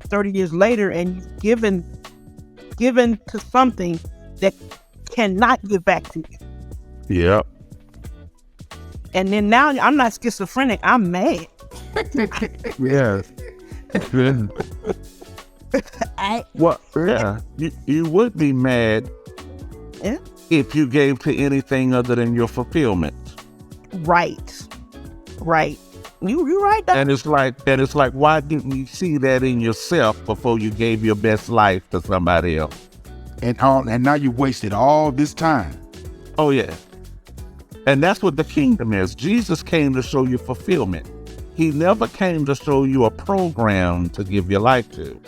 Speaker 2: 30 years later and you've given to something that cannot give back to you.
Speaker 3: Yep.
Speaker 2: And then now I'm not schizophrenic. I'm mad.
Speaker 3: Yeah. You would be mad if you gave to anything other than your fulfillment.
Speaker 2: Right. You right.
Speaker 3: And it's like, why didn't you see that in yourself before you gave your best life to somebody else?
Speaker 1: And now you wasted all this time.
Speaker 3: Oh yeah. And that's what the kingdom is. Jesus came to show you fulfillment. He never came to show you a program to give your life to.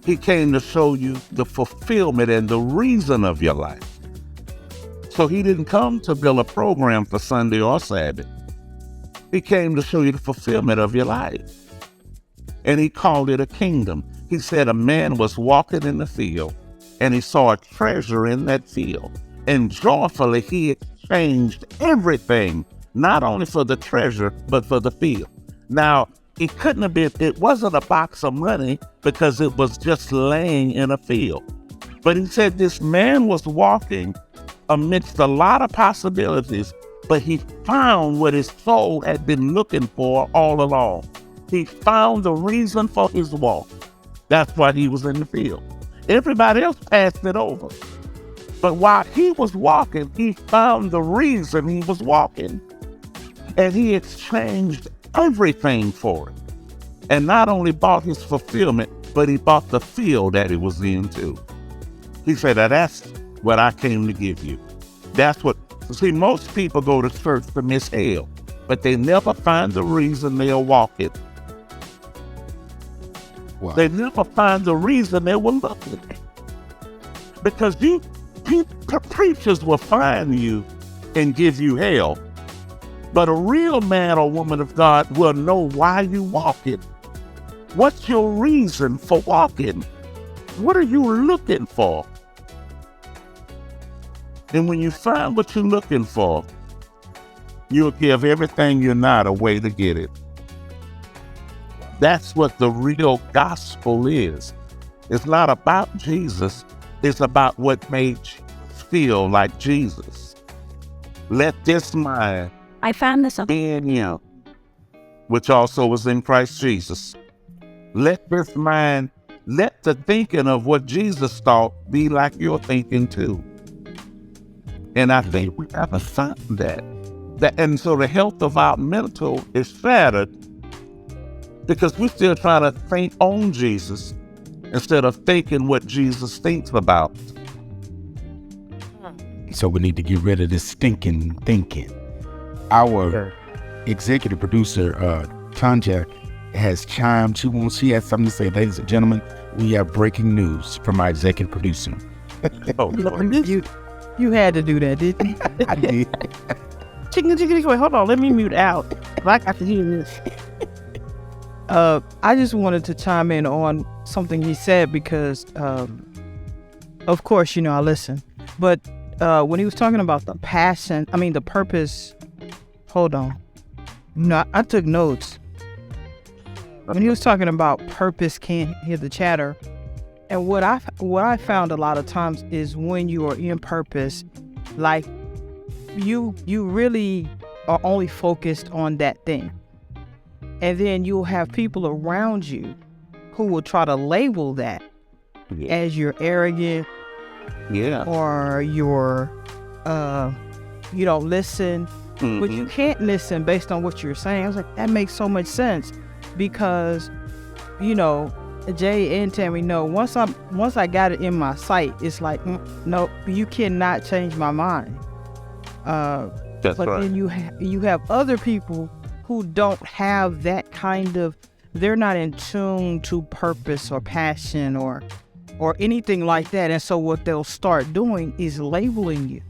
Speaker 3: He came to show you the fulfillment and the reason of your life. So he didn't come to build a program for Sunday or Sabbath. He came to show you the fulfillment of your life. And he called it a kingdom. He said a man was walking in the field and he saw a treasure in that field. And joyfully he exchanged everything, not only for the treasure, but for the field. Now, it wasn't a box of money because it was just laying in a field. But he said this man was walking amidst a lot of possibilities, but he found what his soul had been looking for all along. He found the reason for his walk. That's why he was in the field. Everybody else passed it over. But while he was walking, he found the reason he was walking. And he exchanged everything for it. And not only bought his fulfillment, but he bought the field that he was in too. He said, "Now that's what I came to give you." That's what, see, most people go to church to miss hell, but they never find the reason they'll walk it.
Speaker 1: Wow.
Speaker 3: They never find the reason they will look at it. Because preachers will find you and give you hell. But a real man or woman of God will know why you walk it. What's your reason for walking? What are you looking for? And when you find what you're looking for, you'll give everything you're not away to get it. That's what the real gospel is. It's not about Jesus. It's about what made you feel like Jesus. Let this mind
Speaker 4: I found this
Speaker 3: be in you, which also was in Christ Jesus. Let this mind, let the thinking of what Jesus thought be like your thinking too. And I think we haven't found that. And so the health of our mental is shattered because we're still trying to think on Jesus instead of thinking what Jesus thinks about.
Speaker 1: So we need to get rid of this stinking thinking. Our executive producer, Tanja, has chimed. She has something to say. Ladies and gentlemen, we have breaking news from our executive producer.
Speaker 3: Oh,
Speaker 2: You had to do that, didn't you?
Speaker 1: I did.
Speaker 2: Chicken, wait, hold on. Let me mute out. I got to hear this. I just wanted to chime in on something he said because, of course, I listen. But when he was talking about the purpose, hold on. No, I took notes. When he was talking about purpose, can't hear the chatter. And what I found a lot of times is when you are in purpose, like you really are only focused on that thing. And then you'll have people around you who will try to label that as you're arrogant or you're, you don't listen. Mm-hmm. But you can't listen based on what you're saying. I was like, that makes so much sense because, Jay and Tammy know once I got it in my sight, it's like, no, you cannot change my mind.
Speaker 3: That's
Speaker 2: but
Speaker 3: right.
Speaker 2: Then you have other people who don't have that kind of, they're not in tune to purpose or passion or anything like that. And so what they'll start doing is labeling you.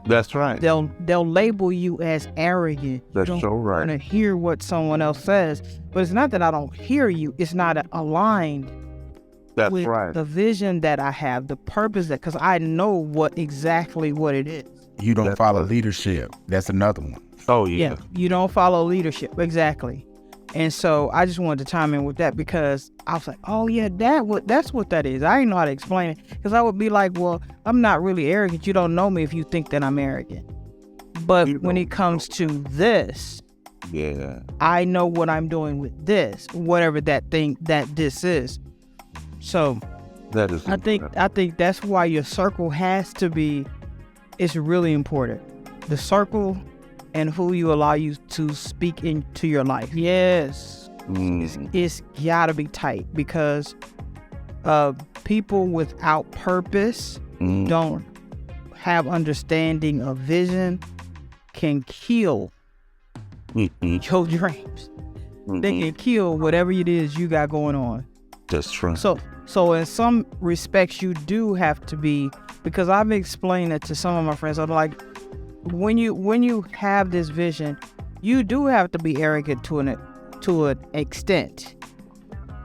Speaker 3: That's right.
Speaker 2: They'll label you as arrogant.
Speaker 3: That's
Speaker 2: you don't
Speaker 3: so right.
Speaker 2: want to hear what someone else says, but it's not that I don't hear you. It's not aligned
Speaker 3: That's
Speaker 2: with
Speaker 3: right.
Speaker 2: the vision that I have, the purpose because I know exactly what it is.
Speaker 1: You don't follow leadership. That's another one.
Speaker 3: Oh yeah.
Speaker 2: Yeah, you don't follow leadership exactly. And so I just wanted to chime in with that because I was like, oh yeah, that's what that is. I didn't know how to explain it because I would be like, well, I'm not really arrogant. You don't know me if you think that I'm arrogant. But when it comes to this, I know what I'm doing with this, whatever this is. So
Speaker 3: that is.
Speaker 2: I think that's why your circle has to be. It's really important. The circle and who you allow you to speak into your life. Yes. It's gotta be tight because people without purpose don't have understanding of vision can kill your dreams. They can kill whatever it is you got going on.
Speaker 3: That's true.
Speaker 2: So in some respects you do have to be, because I've explained it to some of my friends. I'm like, when you have this vision, you do have to be arrogant to an extent,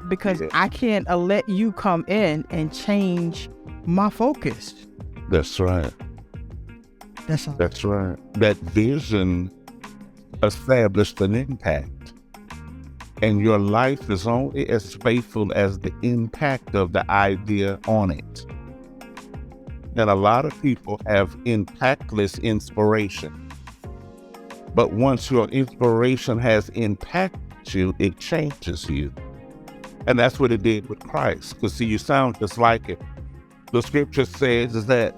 Speaker 2: because I can't let you come in and change my focus.
Speaker 3: That's right.
Speaker 2: That's all.
Speaker 3: That's right. That vision established an impact, and your life is only as faithful as the impact of the idea on it. And a lot of people have impactless inspiration. But once your inspiration has impacted you, it changes you. And that's what it did with Christ. Because see, you sound just like it. The scripture says is that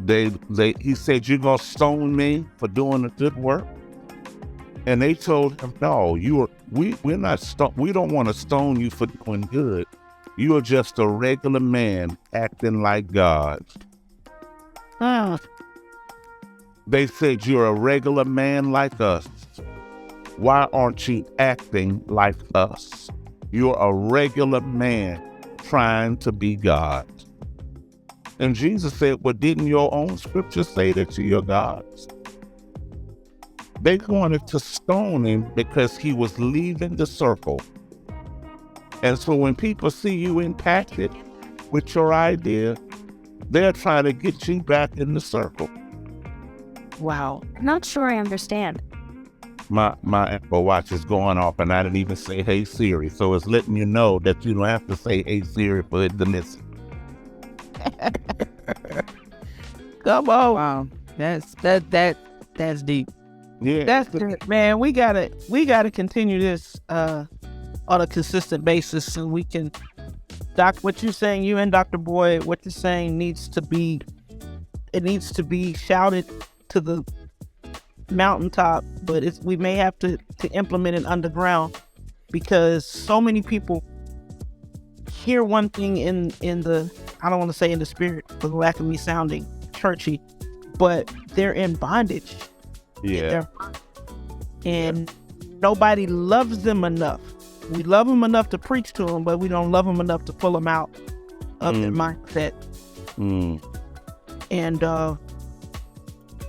Speaker 3: He said, "You're gonna stone me for doing a good work." And they told him, "No, we're not we don't want to stone you for doing good. You are just a regular man acting like God." They said, "You're a regular man like us. Why aren't you acting like us? You're a regular man trying to be God." And Jesus said, "Well, didn't your own scripture say that to your gods?" They wanted to stone him because he was leaving the circle. And so when people see you impacted with your idea, they're trying to get you back in the circle.
Speaker 4: Wow. I'm not sure I understand.
Speaker 3: My Apple Watch is going off, and I didn't even say, "Hey Siri." So it's letting you know that you don't have to say, "Hey Siri," for it to listen.
Speaker 2: Come on.
Speaker 5: Wow, that's deep.
Speaker 3: Yeah.
Speaker 2: That's good, man. We gotta continue this on a consistent basis, so we can. Doc, what you're saying, you and Dr. Boyd, what you're saying needs to be shouted to the mountaintop, but we may have to implement it underground, because so many people hear one thing in the, I don't want to say in the spirit for the lack of me sounding churchy, but they're in bondage.
Speaker 3: Yeah.
Speaker 2: And nobody loves them enough. We love them enough to preach to them, but we don't love them enough to pull them out of their mindset.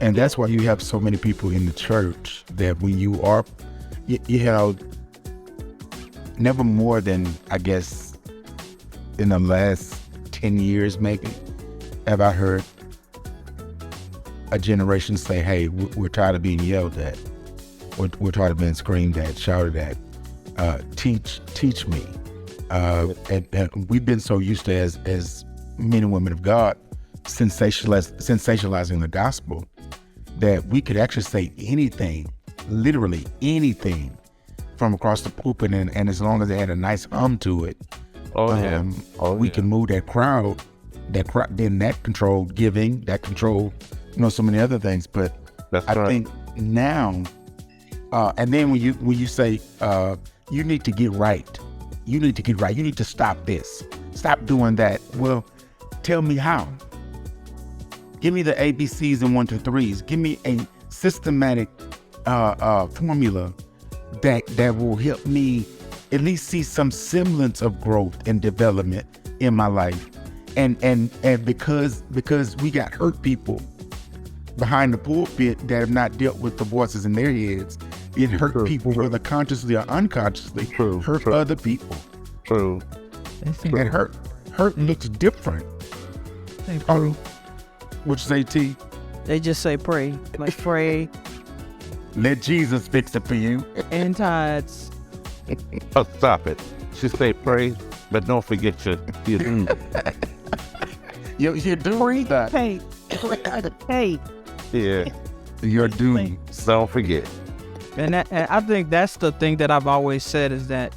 Speaker 1: And that's why you have so many people in the church that when you are, you know, never more than, I guess, in the last 10 years maybe, have I heard a generation say, "Hey, we're tired of being yelled at. We're tired of being screamed at, shouted at. Teach me." And we've been so used to, as men and women of God, sensationalizing the gospel, that we could actually say anything, literally anything, from across the pulpit, and as long as it had a nice to it, we can move that crowd. Then that controlled giving, that controlled, so many other things. But I think now, and then when you say you need to get right, you need to stop this, stop doing that. Well, tell me how. Give me the ABCs and 1, 2, 3s. Give me a systematic formula that will help me at least see some semblance of growth and development in my life. And because we got hurt people behind the pulpit that have not dealt with the voices in their heads, it hurt people, whether consciously or unconsciously, hurt other people.
Speaker 3: True.
Speaker 1: And hurt looks different. What you say, T?
Speaker 5: They just say pray. Like pray.
Speaker 1: Let Jesus fix it for you.
Speaker 5: And tithes.
Speaker 3: Oh, stop it. She say pray, but don't forget your
Speaker 1: You do that.
Speaker 2: Hey.
Speaker 3: Yeah.
Speaker 1: You're doomed.
Speaker 3: Don't forget.
Speaker 5: And I think that's the thing that I've always said, is that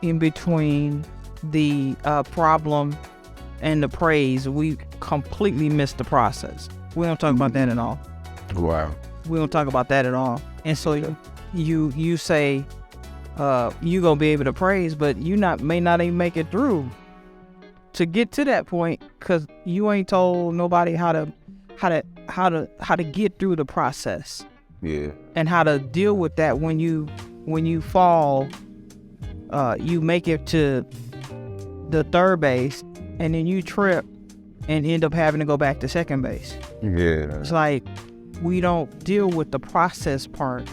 Speaker 5: in between the problem and the praise, we completely miss the process. We don't talk about that at all.
Speaker 1: Wow.
Speaker 5: We don't talk about that at all. And so you say you gonna be able to praise, but you may not even make it through to get to that point, because you ain't told nobody how to get through the process.
Speaker 3: Yeah.
Speaker 5: And how to deal with that when you fall. You make it to the third base, and then you trip and end up having to go back to second base.
Speaker 3: Yeah.
Speaker 5: It's like we don't deal with the process part.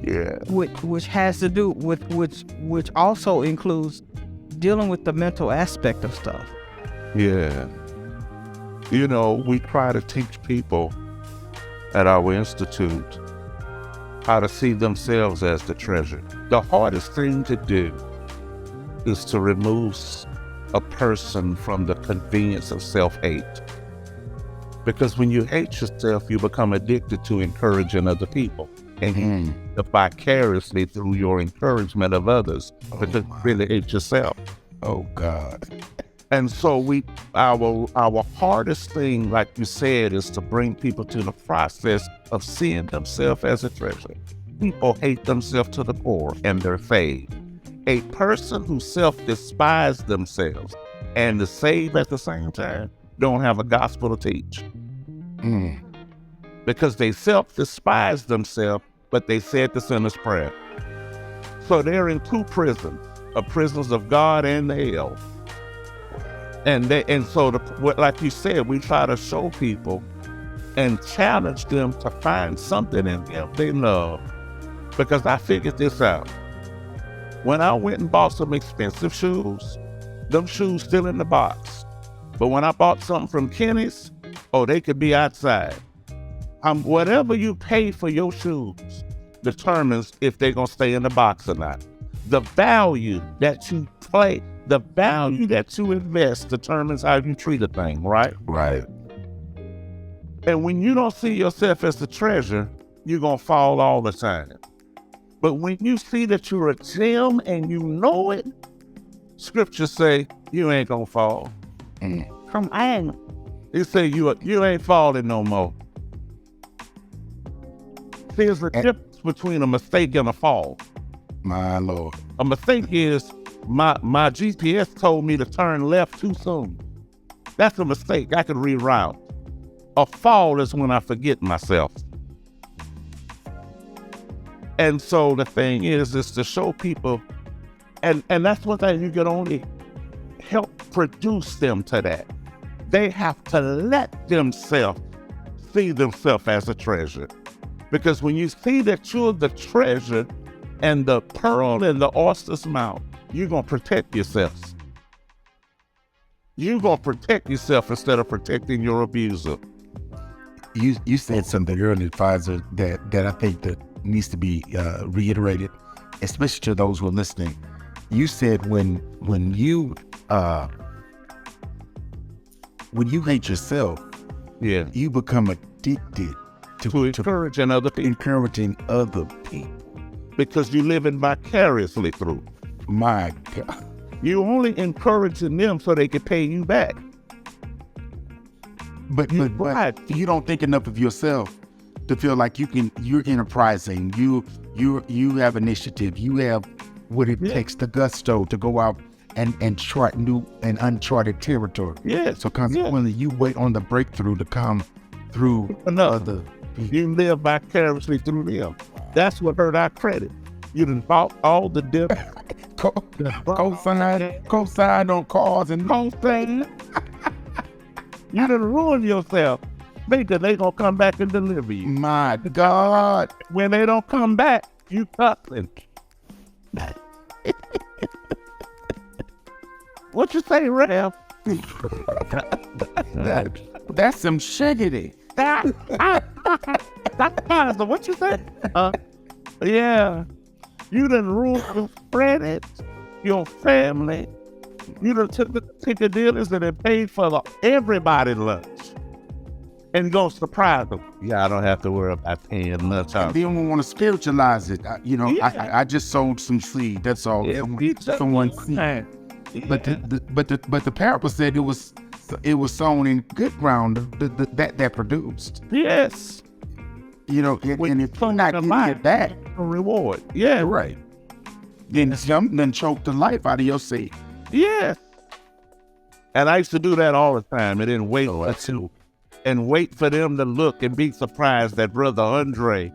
Speaker 3: Yeah.
Speaker 5: Which has to do with which also includes dealing with the mental aspect of stuff.
Speaker 3: Yeah. We try to teach people at our institute how to see themselves as the treasure. The hardest thing to do is to remove a person from the convenience of self-hate. Because when you hate yourself, you become addicted to encouraging other people. And vicariously through your encouragement of others, but to really hate yourself.
Speaker 1: Oh, God.
Speaker 3: And so our hardest thing, like you said, is to bring people to the process of seeing themselves as a treasure. People hate themselves to the core and they're saved. A person who self-despise themselves and is saved at the same time don't have a gospel to teach. Because they self-despise themselves, but they said the sinner's prayer. So they're in two prisons, prisons of God and the hell. And so, like you said, we try to show people and challenge them to find something in them they love. Because I figured this out. When I went and bought some expensive shoes, them shoes still in the box. But when I bought something from Kenny's, they could be outside. Whatever you pay for your shoes determines if they're going to stay in the box or not. The value that you the value that you invest determines how you treat a thing, right?
Speaker 1: Right.
Speaker 3: And when you don't see yourself as the treasure, you're going to fall all the time. But when you see that you're a gem and you know it, scriptures say you ain't going to fall.
Speaker 2: From Anne.
Speaker 3: They say you ain't falling no more. There's a difference between a mistake and a fall.
Speaker 1: My Lord.
Speaker 3: A mistake is my GPS told me to turn left too soon. That's a mistake. I could reroute. A fall is when I forget myself. And so the thing is to show people, and that's one thing you can only help produce them to that. They have to let themselves see themselves as a treasure. Because when you see that you're the treasure and the pearl in the oyster's mouth, you're going to protect yourself. You're going to protect yourself instead of protecting your abuser.
Speaker 1: You said something earlier, Pfizer, that I think that needs to be reiterated, especially to those who are listening. You said when you hate yourself, you become addicted to
Speaker 3: encouraging other people.
Speaker 1: Encouraging other people.
Speaker 3: Because you're living vicariously through.
Speaker 1: My God.
Speaker 3: You only encouraging them so they can pay you back.
Speaker 1: But you don't think enough of yourself to feel like you're enterprising. You have initiative. You have what it takes, the gusto to go out and chart new and uncharted territory.
Speaker 3: Yeah.
Speaker 1: So consequently, you wait on the breakthrough to come through other people.
Speaker 3: You live vicariously through them. That's what hurt our credit. You done bought all the different
Speaker 1: co-sign on cars and
Speaker 3: co-sign. You done ruined yourself because they gonna come back and deliver you.
Speaker 1: My God.
Speaker 3: When they don't come back, you cussing. What you say, Ralph?
Speaker 1: That's some shiggity.
Speaker 3: What you say? Yeah. You done ruined your credit, your family. You done took the ticket dealers and then paid for everybody's lunch. And gonna surprise them. Yeah, I don't have to worry about paying lunch.
Speaker 1: And then we want to spiritualize it. I just sowed some seed. That's all. Someone seed. But the parable said it was sown in good ground that produced.
Speaker 3: Yes.
Speaker 1: And if you're not getting it back,
Speaker 3: a reward. Yeah.
Speaker 1: Right. Then choke the life out of your seed.
Speaker 3: Yes. And I used to do that all the time. And then wait for them to look and be surprised that Brother Andre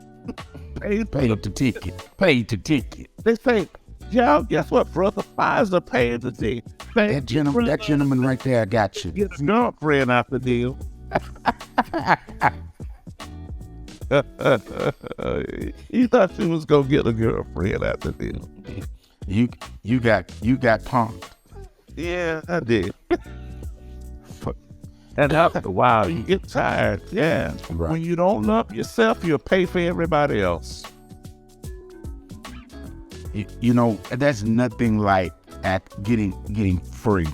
Speaker 3: paid
Speaker 1: the ticket.
Speaker 3: They say, y'all, guess what? Brother Pfizer paid the ticket.
Speaker 1: That gentleman right there got you.
Speaker 3: Get his girlfriend out the deal. He thought she was gonna get a girlfriend out the deal.
Speaker 1: You got punked.
Speaker 3: Yeah, I did. And after a while, you get tired. Yeah. Right. When you don't love yourself, you'll pay for everybody else.
Speaker 1: That's nothing like getting free.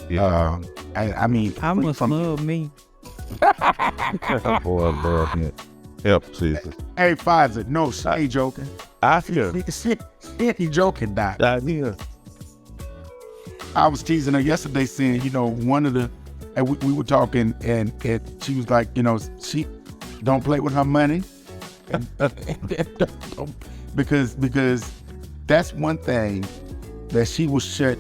Speaker 3: Yeah.
Speaker 1: I mean,
Speaker 5: I must love me.
Speaker 3: Boy, love me. Help, Jesus.
Speaker 1: Hey, Pfizer, no, stay joking.
Speaker 3: I hear.
Speaker 1: He joking, Doc.
Speaker 3: I hear.
Speaker 1: I was teasing her yesterday saying, one of the, and we were talking and she was like, she don't play with her money. Because that's one thing that she'll shut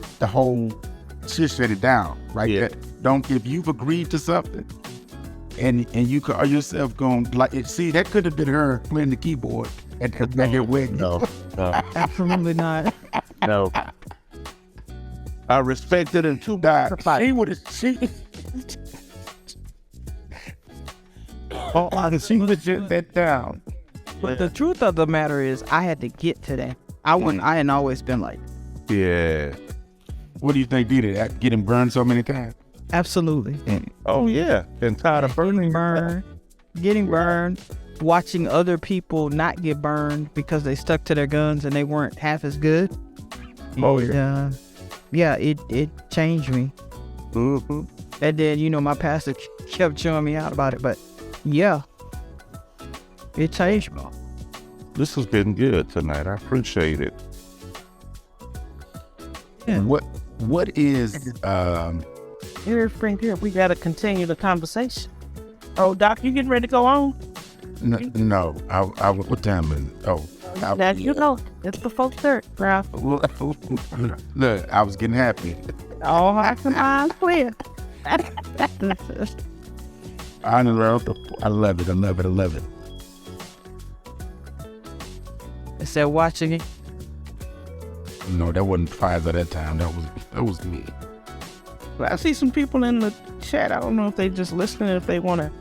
Speaker 1: it down, right?
Speaker 3: Yeah.
Speaker 1: Don't, if you've agreed to something and you are yourself going like, see, that could have been her playing the keyboard at your wedding.
Speaker 3: No.
Speaker 5: Absolutely not.
Speaker 3: No. I respected it too.
Speaker 1: She would have, she would shut that down.
Speaker 5: But the truth of the matter is, I had to get to that. I hadn't always been like,
Speaker 3: Yeah.
Speaker 1: What do you think did it? Getting burned so many times?
Speaker 5: absolutely.
Speaker 3: Oh, yeah. And tired of burning.
Speaker 5: Getting burned, watching other people not get burned because they stuck to their guns and they weren't half as good.
Speaker 3: Oh, yeah.
Speaker 5: Yeah, it changed me.
Speaker 3: Mm-hmm.
Speaker 5: And then, my pastor kept showing me out about it, but yeah, it changed me.
Speaker 3: This has been good tonight. I appreciate it.
Speaker 5: Yeah.
Speaker 1: What is
Speaker 2: Here, Frank, here, we got to continue the conversation. Oh, Doc, you getting ready to go on?
Speaker 1: no? I what time is it? Oh,
Speaker 2: Now, it's before 30, bro.
Speaker 1: look, I was getting happy.
Speaker 2: Oh, I can mind clear.
Speaker 1: I love it.
Speaker 5: Is that watching it?
Speaker 1: No, that wasn't Pfizer that time. That was me.
Speaker 2: I see some people in the chat. I don't know if they just listening, if they want to.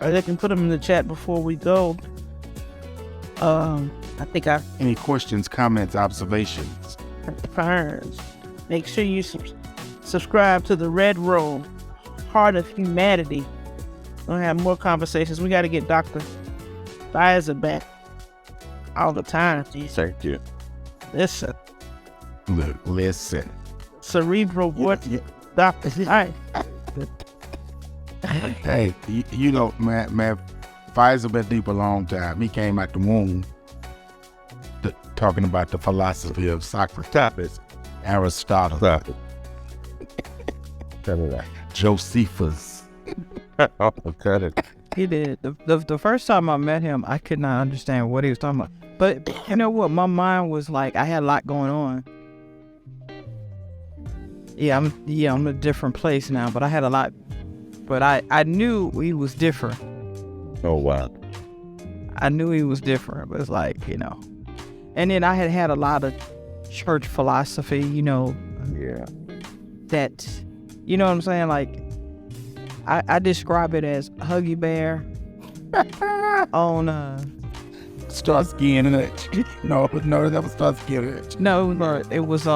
Speaker 2: Or they can put them in the chat before we go. I think
Speaker 1: Any questions, comments, observations?
Speaker 2: Ferns. Make sure you subscribe to the Red Room, Heart of Humanity. We'll have more conversations. We got to get Dr. Pfizer back all the time.
Speaker 3: Thank you.
Speaker 2: Listen.
Speaker 1: Look, listen.
Speaker 2: Cerebral vortex. Doctor. All right.
Speaker 1: Hey, man, Pfizer been deep a long time. He came out the womb talking about the philosophy of Socrates, Aristotle, Josephus.
Speaker 3: Got it.
Speaker 5: He did. The first time I met him, I could not understand what he was talking about. But you know what? My mind was like, I had a lot going on. I'm in a different place now, but I had a lot. But I knew he was different.
Speaker 3: Oh, wow.
Speaker 5: I knew he was different, but it's like, And then I had a lot of church philosophy,
Speaker 3: Yeah.
Speaker 5: that, you know what I'm saying? Like, I describe it as Huggy Bear on,
Speaker 1: Starsky and Hutch. No, that was Starsky and Hutch.
Speaker 5: no, it was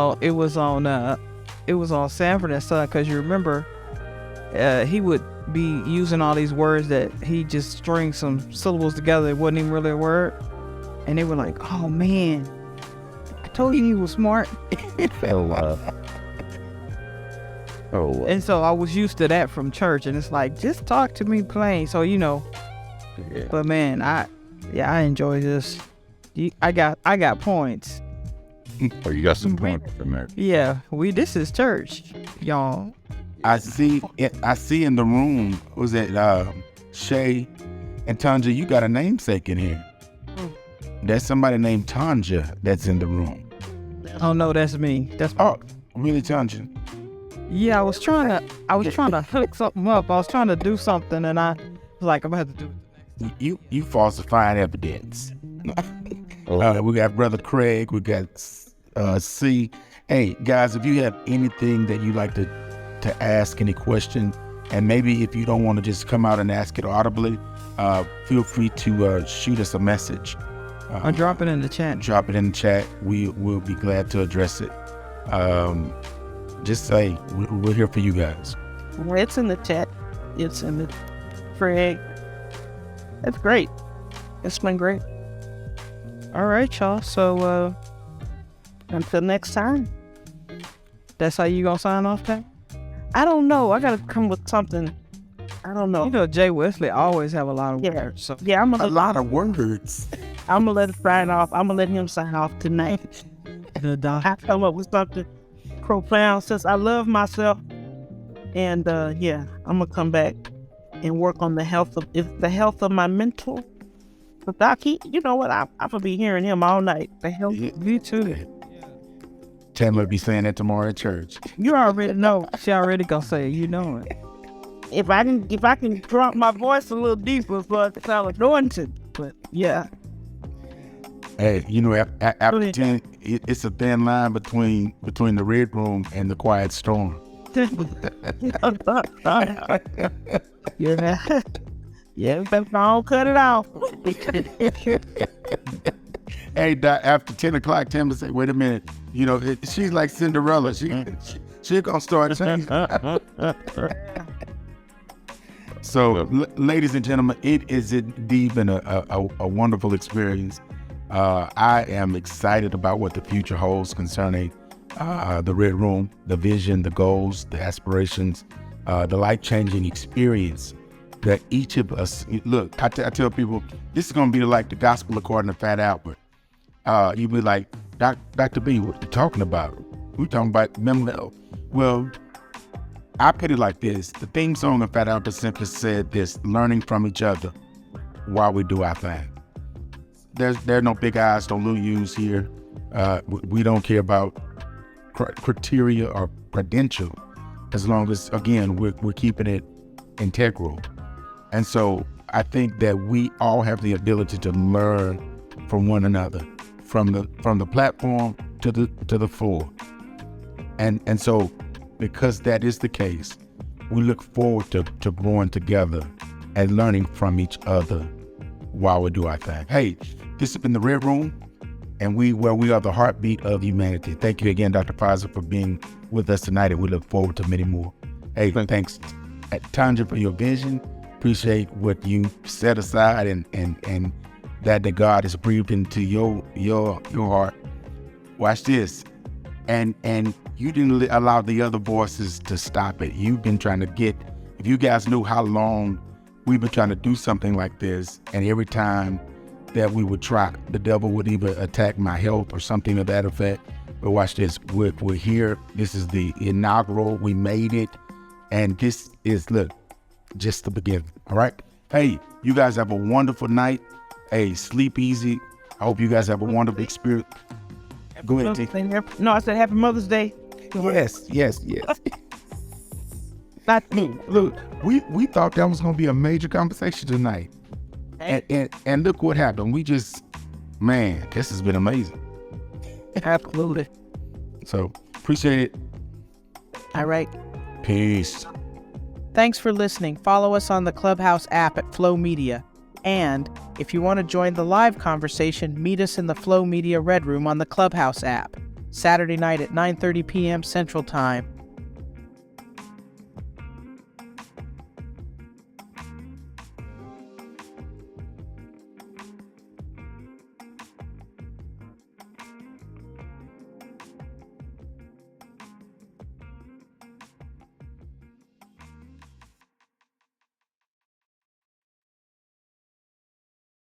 Speaker 5: on Sanford and Son, because you remember, he would be using all these words that he just string some syllables together. It wasn't even really a word. And they were like, oh man, I told you he was smart.
Speaker 3: Oh, wow. Oh, wow.
Speaker 5: And so I was used to that from church, and it's like, just talk to me plain. So,
Speaker 3: Yeah.
Speaker 5: but man, I enjoy this. I got points.
Speaker 3: Oh, you got some points in there.
Speaker 5: Yeah, this is church, y'all.
Speaker 1: I see in the room, was it Shay and Tanja, you got a namesake in here. There's somebody named Tanja that's in the room.
Speaker 5: Oh no, that's me. That's
Speaker 1: Really, Tanja?
Speaker 5: Yeah, I was trying to hook something up. I was trying to do something, and I was like, I'm gonna have to do it.
Speaker 1: You falsifying evidence. We got Brother Craig, we got C. Hey guys, if you have anything that you like to ask, any question, and maybe if you don't want to just come out and ask it audibly, feel free to shoot us a message.
Speaker 5: I'll drop it in the chat.
Speaker 1: Drop it in the chat. We'll be glad to address it. Just say we're here for you guys.
Speaker 2: It's in the chat. It's in the Craig. That's great. It's been great.
Speaker 5: All right, y'all. So
Speaker 2: Until next time.
Speaker 5: that's how you gonna sign off, Pat?
Speaker 2: I don't know. I gotta come with something. I don't know.
Speaker 5: Jay Wesley always have a lot of
Speaker 2: Yeah.
Speaker 5: words. So
Speaker 2: Yeah, I'm
Speaker 1: A
Speaker 2: gonna
Speaker 1: lot of words.
Speaker 2: let it sign off. I'm gonna let him sign off tonight.
Speaker 5: the doc.
Speaker 2: I come up with something profound sense. I love myself, and yeah, I'm gonna come back and work on the health of my mental. But Doc, you know what? I'm gonna be hearing him all night. The health.
Speaker 1: Me too. Chandler be saying that tomorrow at church.
Speaker 2: You already know.
Speaker 5: She already gonna say it, you know it.
Speaker 2: If I can drop my voice a little deeper, but it's all anointed. But yeah.
Speaker 1: Hey, you know, after 10, it's a thin line between the red room and the quiet storm.
Speaker 2: Yeah. Yeah, but don't cut it off.
Speaker 1: Hey, Doc, after 10 o'clock, Tim will say, wait a minute. You know, she's like Cinderella. She gonna start changing. So, ladies and gentlemen, it is indeed been a wonderful experience. I am excited about what the future holds concerning the Red Room, the vision, the goals, the aspirations, the life-changing experience that each of us, look, I tell people, this is going to be like the gospel according to Fat Albert. You be like, Dr. B, what you talking about? We're talking about mental health. Well, I put it like this. The theme song of Fat Albert simply said this: learning from each other while we do our thing. There are no big eyes, no little U's here. We don't care about criteria or credential, as long as, again, we're keeping it integral. And so I think that we all have the ability to learn from one another, from the platform to the floor. And so, because that is the case, we look forward to growing together and learning from each other while we do our thing. Hey, this has been the Red Room, and we are the heartbeat of humanity. Thank you again, Dr. Pfizer, for being with us tonight, and we look forward to many more. Hey, thanks, Tanja, for your vision. Appreciate what you set aside and that God has breathed into your heart. Watch this. And you didn't allow the other voices to stop it. You've been trying to if you guys knew how long we've been trying to do something like this, and every time that we would try, the devil would either attack my health or something of that effect. But watch this. We're here. This is the inaugural. We made it. And this is, look, just the beginning. All right. Hey, you guys have a wonderful night. Hey, sleep easy. I hope you guys have a wonderful experience. Go ahead, T.
Speaker 2: No, I said Happy Mother's Day.
Speaker 1: Yes.
Speaker 2: Not me.
Speaker 1: Look, we thought that was going to be a major conversation tonight. And look what happened. We just, man, this has been amazing.
Speaker 2: Absolutely.
Speaker 1: So, appreciate it.
Speaker 2: All right.
Speaker 1: Peace.
Speaker 5: Thanks for listening. Follow us on the Clubhouse app at Flow Media. And if you want to join the live conversation, meet us in the Flow Media Red Room on the Clubhouse app, Saturday night at 9:30 p.m. Central Time,